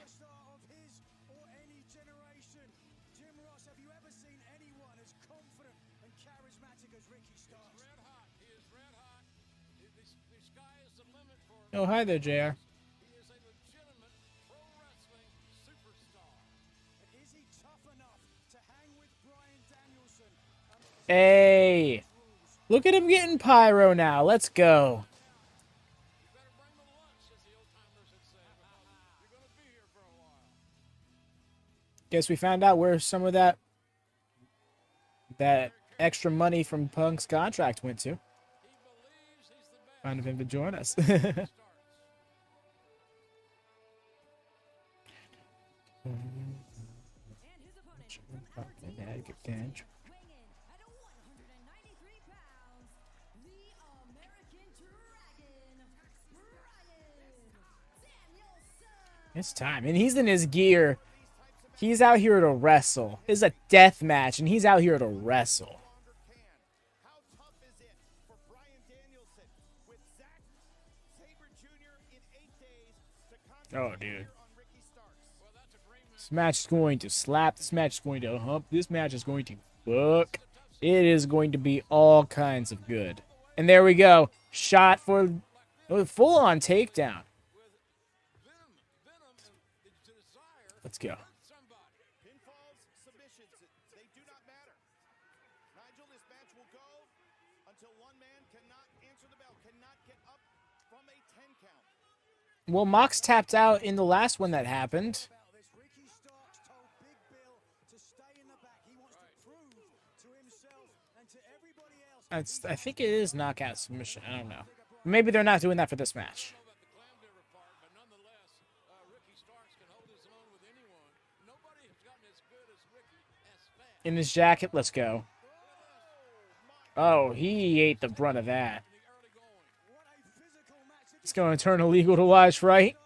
Oh, hi there, JR. Hey! Look at him getting pyro now. Let's go. Guess we found out where some of that extra money from Punk's contract went to. Kind of him to join us. It's time, and he's in his gear. He's out here to wrestle. It's a death match, and he's out here to wrestle. How tough is it for Bryan Danielson with Zack Sabre Jr. in 8 days to Oh, concentrate dude. on Ricky Starks? This match is going to slap. This match is going to hump. This match is going to fuck. It is going to be all kinds of good. And there we go. Shot for full-on takedown. Let's go. Pinfalls, submissions, they do not matter. Nigel, this match will go until one man cannot answer the bell, cannot get up from a 10 count. Well, Mox tapped out in the last one that happened. I think it is knockout submission. I don't know. Maybe they're not doing that for this match. In his jacket, let's go. Oh, he ate the brunt of that. It's going to turn illegal to watch, right?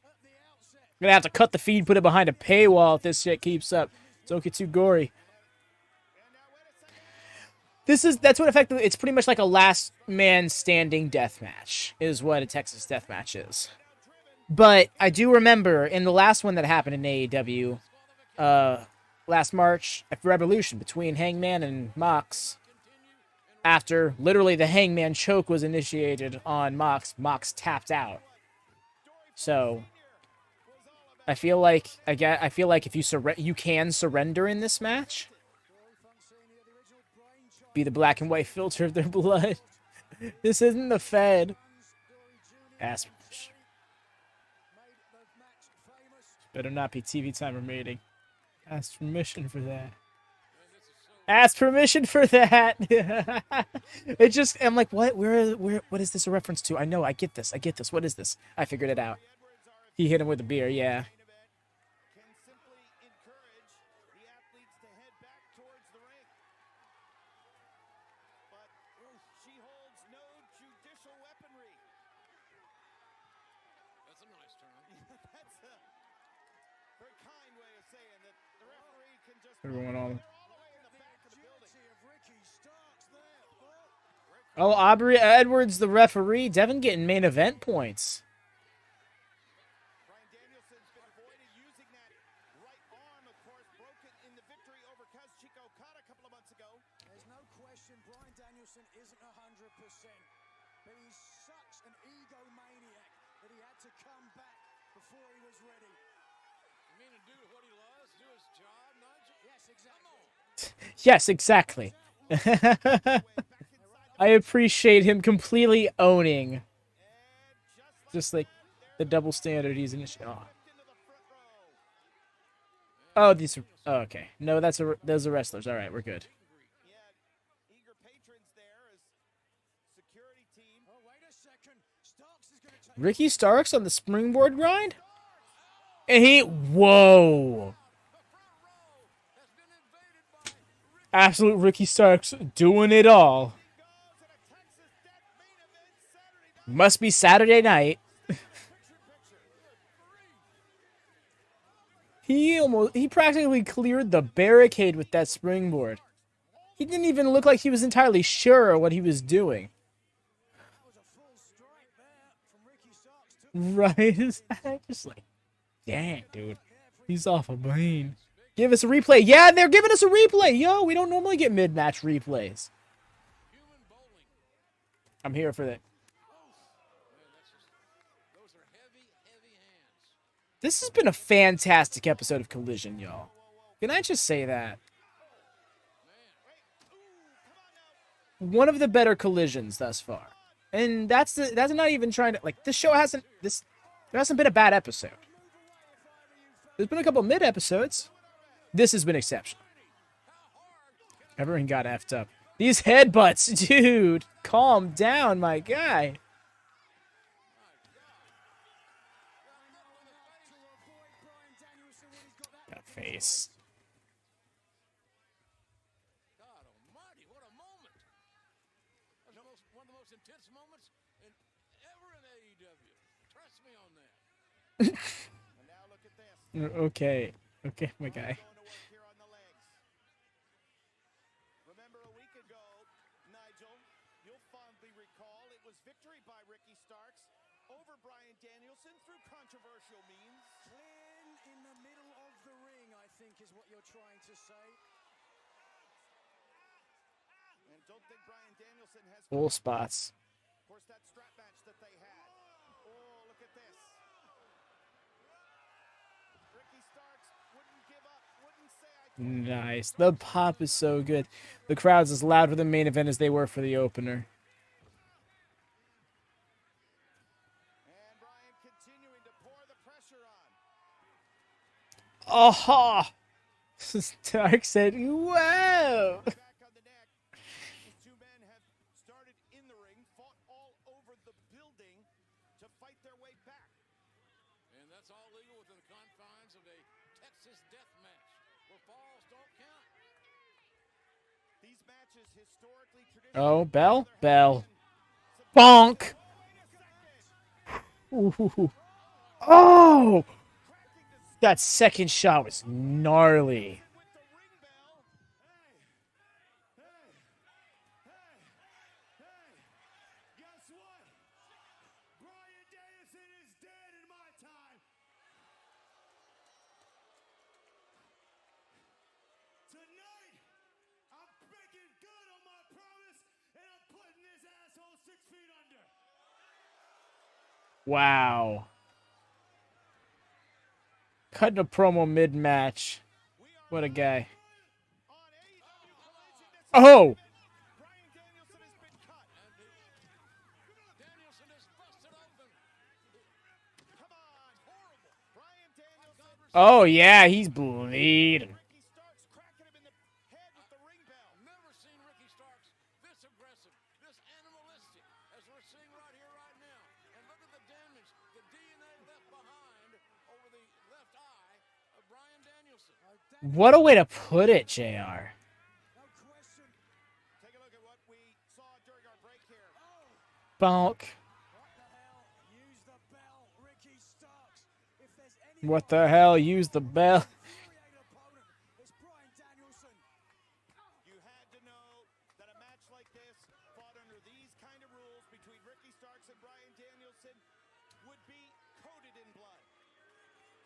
I'm going to have to cut the feed, put it behind a paywall if this shit keeps up. Don't get too gory. That's what effectively, it's pretty much like a last man standing death match, is what a Texas death match is. But I do remember in the last one that happened in AEW, last March at Revolution between Hangman and Mox, after literally the Hangman choke was initiated on Mox, Mox tapped out. So I feel like if you can surrender in this match. Be the black and white filter of their blood. This isn't the Fed. Ask. Better not be TV time remaining. Ask permission for that. Ask permission for that. It just, I'm like, what? What is this a reference to? I know, I get this. What is this? I figured it out. He hit him with a beer, yeah. Can simply encourage the athletes to head back towards the ring. But she holds no judicial weaponry. That's a nice term. That's a very kind way of saying that the referee can just Everyone on. all the way in the back of the building. Oh, Aubrey Edwards, the referee. Devin getting main event points. Bryan Danielson's been avoided using that right arm, of course, broken in the victory over Kazuchika Okada a couple of months ago. There's no question Bryan Danielson isn't 100%, but he's such an egomaniac that he had to come back before he was ready. You mean to do what he loves, do his job, Nigel? Yes, exactly. Yes, exactly. I appreciate him completely owning just like the double standard he's in. Oh, these are okay. No, those are wrestlers. All right, we're good. He had eager patrons there as security team. Oh, wait a second. Starks is going to take Ricky Starks on the springboard grind, and whoa. Absolute Ricky Starks doing it all. Must be Saturday night. He practically cleared the barricade with that springboard. He didn't even look like he was entirely sure what he was doing. Right? Just like, dang, dude. He's off a brain. Give us a replay. Yeah, they're giving us a replay. Yo, we don't normally get mid-match replays. I'm here for that. This has been a fantastic episode of Collision, y'all. Can I just say that? One of the better collisions thus far. And that's not even trying to, like, this show hasn't, there hasn't been a bad episode. There's been a couple mid episodes. This has been exceptional. Everyone got effed up. These headbutts, dude. Calm down, my guy. That face. God almighty, what a moment. That's one of the most intense moments ever in AEW. Trust me on that. And now look at this. Okay. Okay, my guy. Remember a week ago, Nigel, you'll fondly recall it was victory by Ricky Starks over Bryan Danielson through controversial means. Clean in the middle of the ring, I think is what you're trying to say. And don't think Bryan Danielson has Full spots. Of course, that strap match that they had. Oh, look at this. Ricky Starks wouldn't give up, wouldn't say I told you. Nice. The pop is so good. The crowd's as loud for the main event as they were for the opener. And Bryan continuing to pour the pressure on. Aha! Stark said, "Whoa!" Back on the neck. These two men have started in the ring, fought all over the building to fight their way back. And that's all legal within the confines of a Texas death match where falls don't count. These matches historically Oh, bell? Bell. Bonk! Ooh. Oh! That second shot was gnarly. Guess what? Bryan Danielson is dead in my time. Tonight, I'm making good on my promise, and I'm putting this asshole 6 feet under. Wow. Cutting a promo mid-match. What a guy. Oh! Bryan Danielson has been cut. Danielson is busted open. Come on, horrible. Bryan Danielson. Oh, yeah, he's bleeding. Ricky Starks cracking him in the head with the ring bell. Never seen Ricky Starks this aggressive, this animalistic as we're seeing right here, right now. And look at the damage, the DNA left behind over the left eye of Bryan Danielson. What a way to put it, JR. Take a look at what we saw during our break here. Bonk. Use the bell, Ricky Starks. If there's any What the hell? Use the bell. infuriated opponent, it's Bryan Danielson. You had to know that a match like this, fought under these kind of rules between Ricky Starks and Bryan Danielson, would be coated in blood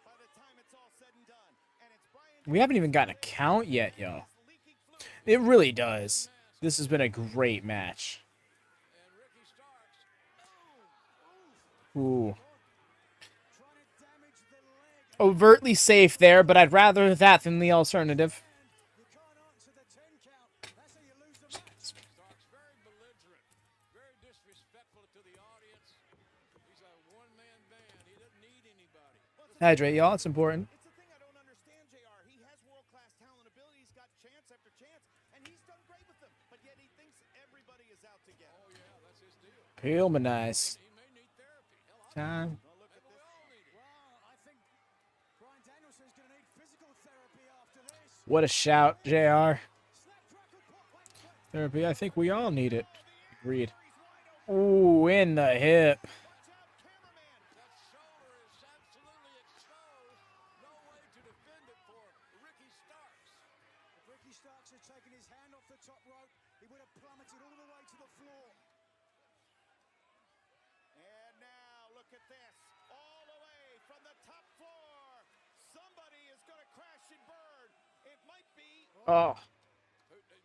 by the time it's all said and done. And it's Bryan We haven't even gotten a count yet, yo. It really does. This has been a great match. And Ricky Starks, Ooh. Trying to damage the leg. Overtly safe there, but I'd rather that than the alternative. You can't answer the 10 count. That's how you lose the match. Starks very belligerent, very disrespectful to the audience. He's a one-man band. He doesn't need anybody. Hydrate, y'all. It's important. It's the thing I don't understand, JR. He has world-class talent ability. He's got chance after chance, and he's done great with them. But yet he thinks everybody is out to get him. Oh, yeah, that's his deal. Humanize. He may need therapy. Hell, Time. Well, look at we this. all need it. Well, I think Bryan Danielson's going to need physical therapy after this. What a shout, JR. Snap, crackle, pop, wait, wait. Therapy, I think we all need it. Agreed. Ooh, in the hip. That shoulder is absolutely exposed. No way to defend it for Ricky Starks. If Ricky Starks had taken his hand off the top rope, he would have plummeted all the way to the floor. And now, look at this. All the way from the top floor. Somebody is going to crash and burn. It might be... Oh.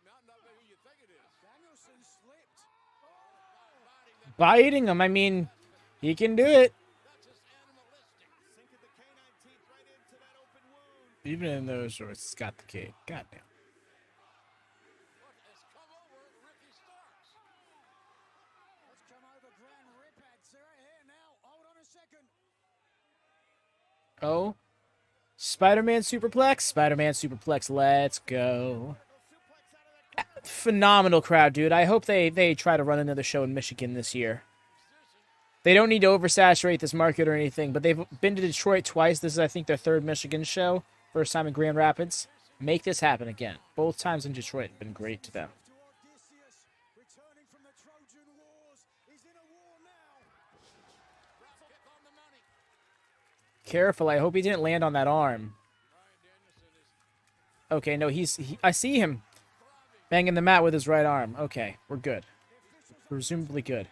Not who you think it is. Danielson slipped. Biting him. I mean, he can do it. Sinking the canine teeth right into that open wound. Even in those shorts, it's got the cake. Goddamn. Has come over Ricky Starks. Let's come over Grand Ripads right here now. Hold on a second. Oh. Spider-Man Superplex? Spider-Man Superplex, let's go. Phenomenal crowd, dude. I hope they try to run another show in Michigan this year. They don't need to oversaturate this market or anything, but they've been to Detroit twice. This is, I think, their third Michigan show. First time in Grand Rapids. Make this happen again. Both times in Detroit have been great to them. Returning from the Trojan Wars. He's in a war now. Careful, I hope he didn't land on that arm. Okay, no, I see him banging the mat with his right arm. Okay, we're good. Presumably good.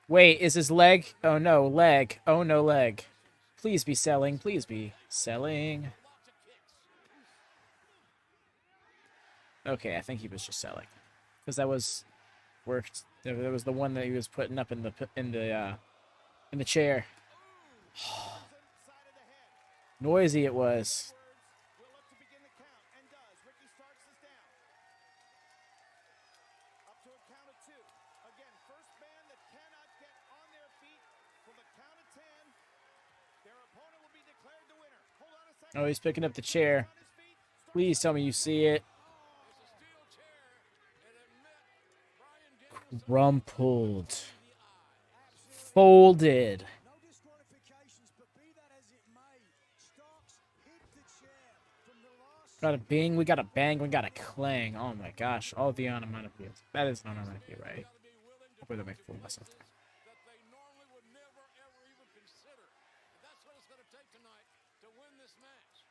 Wait, is his leg? Oh no, leg. Oh no, leg. Please be selling. Please be selling. Okay, I think he was just selling, because that was worked. That was the one that he was putting up in the chair. Noisy it was. Will look to begin the count, and does. Ricky Starks is down. Up to a count of 2. Again, first man that cannot get on their feet from the count of 10. Their opponent will be declared the winner. Hold on a second. Oh, he's picking up the chair. Please tell me you see it. Crumpled. Folded. No disqualifications, but be that as it may, Starks hit the chair from the last. Got a bing, we got a bang, we got a clang. Oh my gosh, all the onomatopoeias. That is an onomatopoeia, right? Hopefully that makes a fool of myself. That they normally would never, ever even consider. And that's what it's going to take tonight to win this match.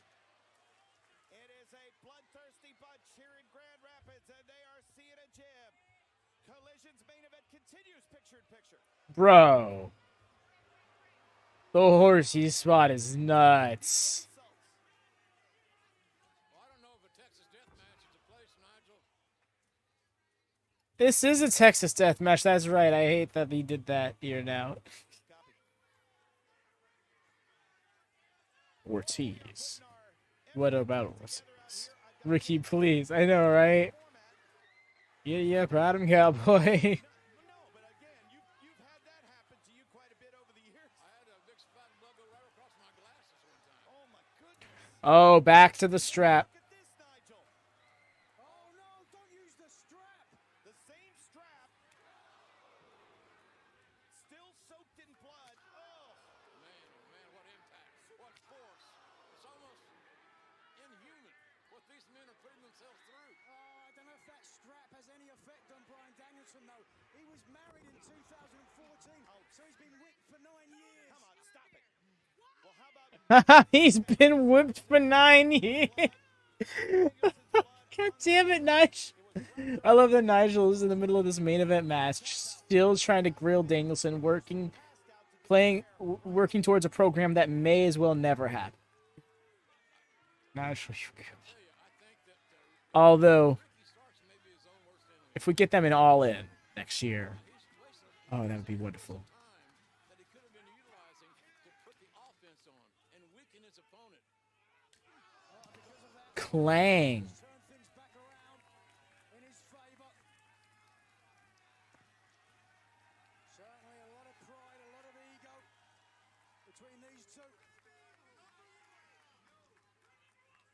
It is a bloodthirsty bunch here in Grand Rapids, and they are seeing a gem. Collision's main event continues picture-in-picture. Bro. The horsey spot is nuts. Well, I don't know if a Texas Deathmatch is a place, Nigel. This is a Texas death match. That's right. I hate that he did that here now. Ortiz. What about Ortiz? Ricky, please. I know, right? Yeah, proud of him, cowboy. No, but again, you've had that happen to you quite a bit over the years. I had a big spot of blood go right across my glasses one time. Oh my goodness. Oh, back to the strap. Look at this, Nigel. Oh no, don't use the strap. The same strap. Still soaked in blood. Oh. Man, what impact. What force. It's almost inhuman what these men are putting themselves through. Oh, I don't know if that strap has any effect on Bryan Danielson, though. He was married in 2014, so he's been whipped for 9 years. Come on, stop it. Well, how about He's been whipped for 9 years. God damn it, Nigel. I love that Nigel is in the middle of this main event match, still trying to grill Danielson, working towards a program that may as well never happen. Nigel, although, if we get them in All In next year, oh, that would be wonderful. that he could have been utilizing to put the offense on and weaken his opponent. Clang. Turn things back around in his favor. Certainly a lot of pride, a lot of ego between these two.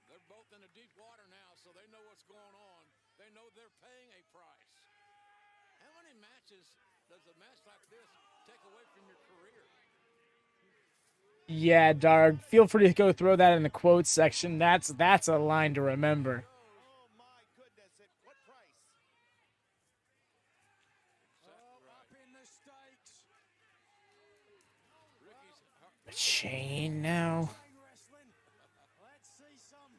They're both in the deep water now, so they know what's going on. They know they're paying a price. How many matches does a match like this take away from your career? Yeah, Darg. Feel free to go throw that in the quotes section. That's a line to remember. Oh my goodness, at what price? Up in the stakes. A chain now. Chain wrestling. Let's see some.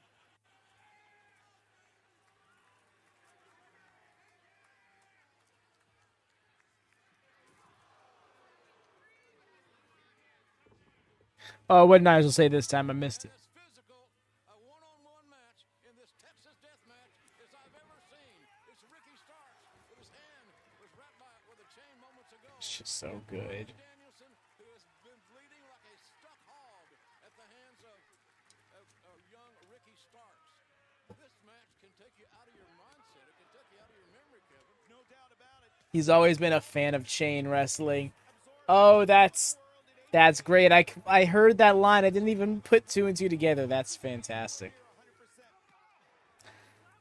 Oh, what Knives will say this time? I missed it. As physical a one-on-one match in this Texas Deathmatch as I've ever seen. It's Ricky Starks with his hand was wrapped by with a chain moments ago. It's just so good. Danielson, who has been bleeding like a stuck hog at the hands of young Ricky Starks. This match can take you out of your mindset. It can take you out of your memory, Kevin. No doubt about it. He's always been a fan of chain wrestling. Oh, that's great. I heard that line. I didn't even put two and two together. That's fantastic.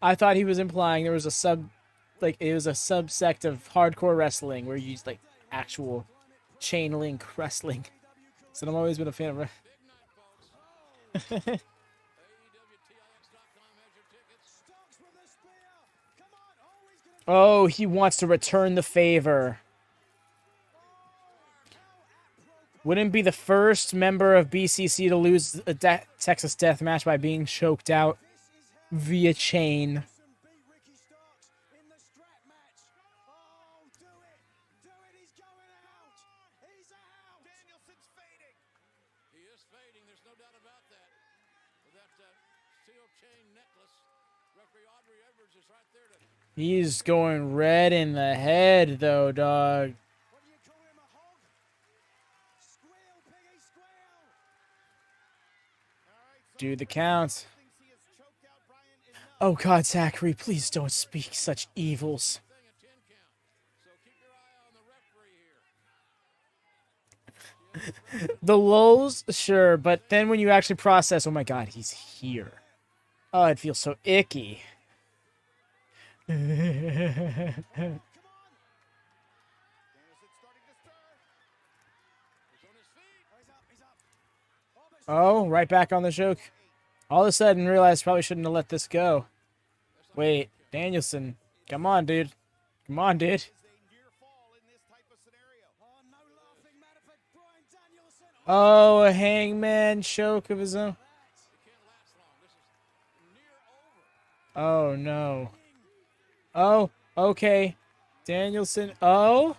I thought he was implying there was a subsect of hardcore wrestling where you use like actual chain link wrestling. So I've always been a fan of. Oh, he wants to return the favor. Wouldn't be the first member of BCC to lose a Texas death match by being choked out via chain. He's going red in the head, though, dog. Do the count. Oh, God, Zachary, please don't speak such evils. The lulls, sure, but then when you actually process, oh my God, he's here. Oh, it feels so icky. Oh, right back on the choke. All of a sudden, realized probably shouldn't have let this go. Wait, Danielson. Come on, dude. Come on, dude. Oh, a hangman choke of his own. Oh, no. Oh, okay. Danielson. Oh.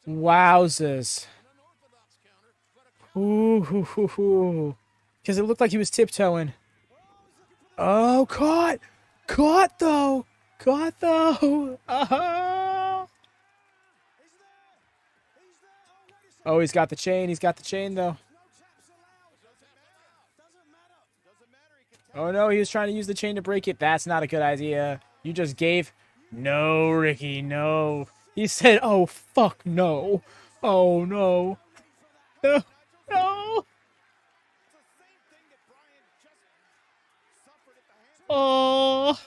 Wowzers. Ooh. Because it looked like he was tiptoeing. Oh, caught. Caught, though. Caught, though. Oh, he's got the chain. He's got the chain, though. Oh, no, he was trying to use the chain to break it. That's not a good idea. You just gave... No, Ricky, no. He said, oh, fuck, no. Oh, no. No. No. Oh. And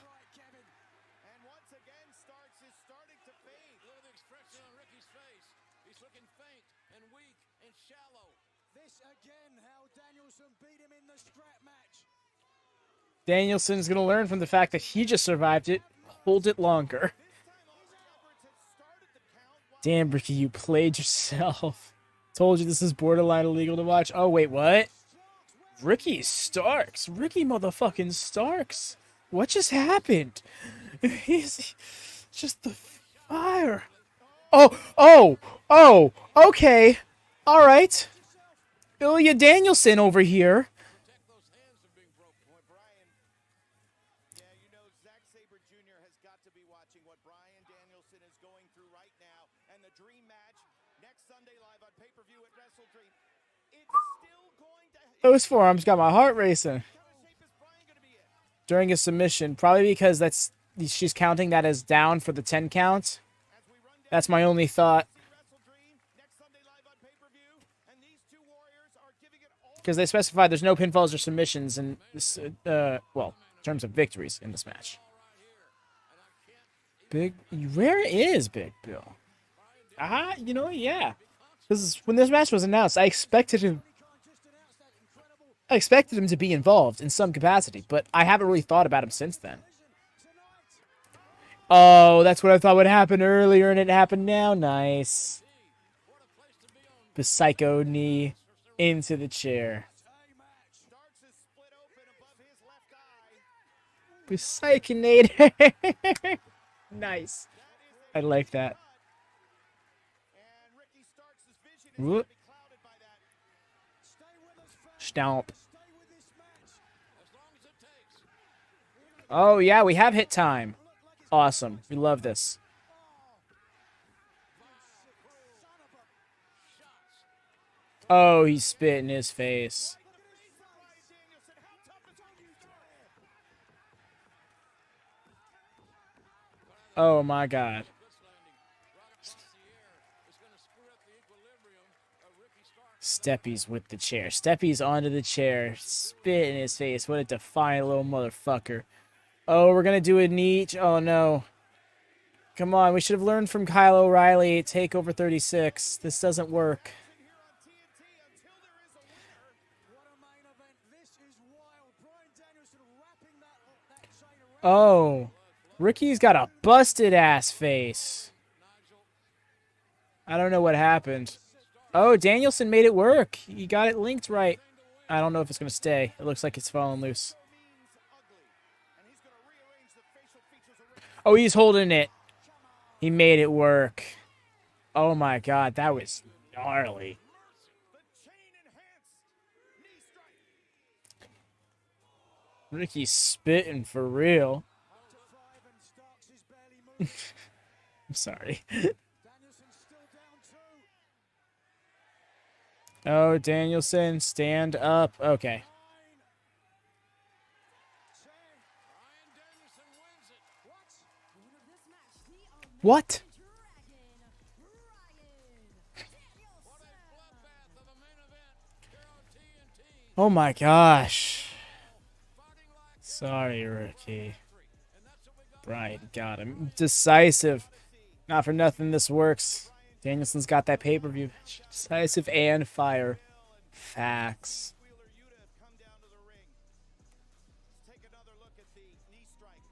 once again, Starks is starting to fade. Look at the expression on Ricky's face. He's looking faint and weak and shallow. This again, how Danielson beat him in the strap match. Danielson's going to learn from the fact that he just survived it. Hold it longer. Damn, Ricky, you played yourself. Told you this is borderline illegal to watch. Oh, wait, what? Ricky Starks. Ricky motherfucking Starks. What just happened? He's just the fire. Oh, okay. All right. Ilya Danielson over here. Yeah, you know, Zack Sabre Jr. has got to be watching what Bryan Danielson is going through right now. And the dream match next Sunday live on pay-per-view at Wrestle Dream. It's still going to... Those forearms got my heart racing. During a submission, probably because she's counting that as down for the 10 count. That's my only thought. Because they specified there's no pinfalls or submissions in this, well, in terms of victories in this match. Where is Big Bill? You know, yeah. Because when this match was announced, I expected him to be involved in some capacity, but I haven't really thought about him since then. Oh, that's what I thought would happen earlier, and it happened now. Nice. The psycho knee into the chair. Psychonator. Nice. I like that. Whoop. Stomp. Oh, yeah, we have hit time. Awesome. We love this. Oh, he spit in his face. Oh, my God. Steppy's with the chair. Steppy's onto the chair. Spit in his face. What a defiant little motherfucker. Oh, we're going to do a knee. Oh, no. Come on. We should have learned from Kyle O'Reilly. Takeover 36. This doesn't work. Oh. Ricky's got a busted ass face. I don't know what happened. Oh, Danielson made it work. He got it linked right. I don't know if it's going to stay. It looks like it's falling loose. Oh, he's holding it. He made it work. Oh, my God. That was gnarly. Ricky's spitting for real. I'm sorry. Oh, Danielson, stand up. Okay. What? Oh my gosh. Sorry, Ricky. Bryan got him. Decisive. Not for nothing this works. Danielson's got that pay-per-view. Decisive and fire. Facts.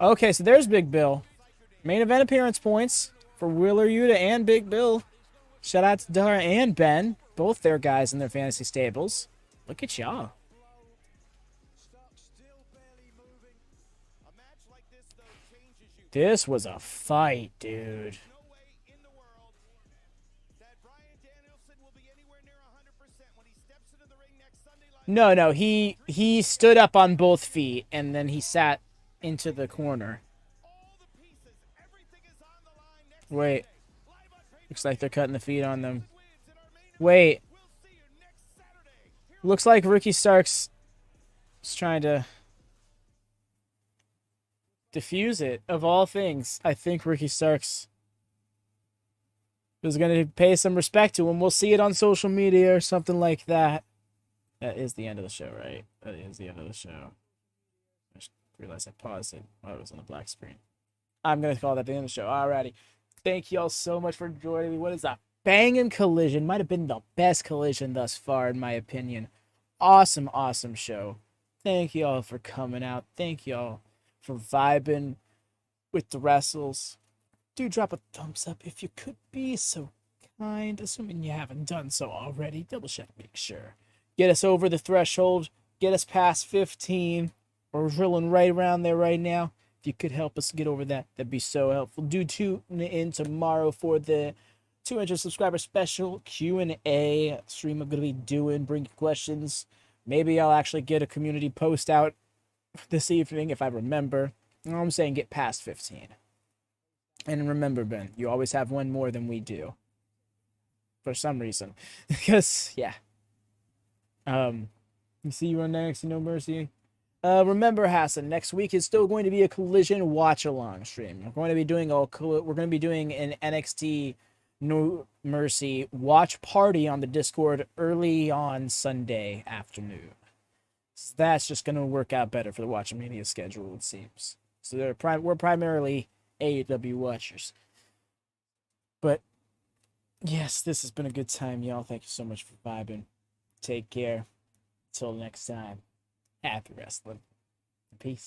Okay, so there's Big Bill. Main event appearance points for Wheeler Yuta and Big Bill. Shout out to Dara and Ben. Both their guys in their fantasy stables. Look at y'all. This was a fight, dude. No, he stood up on both feet and then he sat into the corner. Wait. Looks like they're cutting the feet on them. Wait. Looks like Ricky Starks is trying to defuse it. Of all things, I think Ricky Starks is going to pay some respect to him. We'll see it on social media or something like that. That is the end of the show, right? That is the end of the show. I just realized I paused it while it was on the black screen. I'm going to call that the end of the show. Alrighty. Thank you all so much for joining me. What is a banging collision? Might have been the best collision thus far, in my opinion. Awesome, awesome show. Thank you all for coming out. Thank you all for vibing with the wrestles. Do drop a thumbs up if you could be so kind. Assuming you haven't done so already. Double check, make sure. Get us over the threshold. Get us past 15. We're drilling right around there right now. If you could help us get over that, that'd be so helpful. Do tune in tomorrow for the 200 subscriber special Q&A stream I'm going to be doing. Bring questions. Maybe I'll actually get a community post out this evening if I remember. You know what I'm saying? Get past 15. And remember, Ben, you always have one more than we do. For some reason. Because, yeah. You see you on next, No Mercy. Remember, Hassan, next week is still going to be a Collision watch-along stream. We're going to be doing an NXT No Mercy watch party on the Discord early on Sunday afternoon. So that's just going to work out better for the WatchaMania schedule, it seems. So we're primarily AEW watchers. But yes, this has been a good time, y'all. Thank you so much for vibing. Take care. Till next time. Happy wrestling. Peace.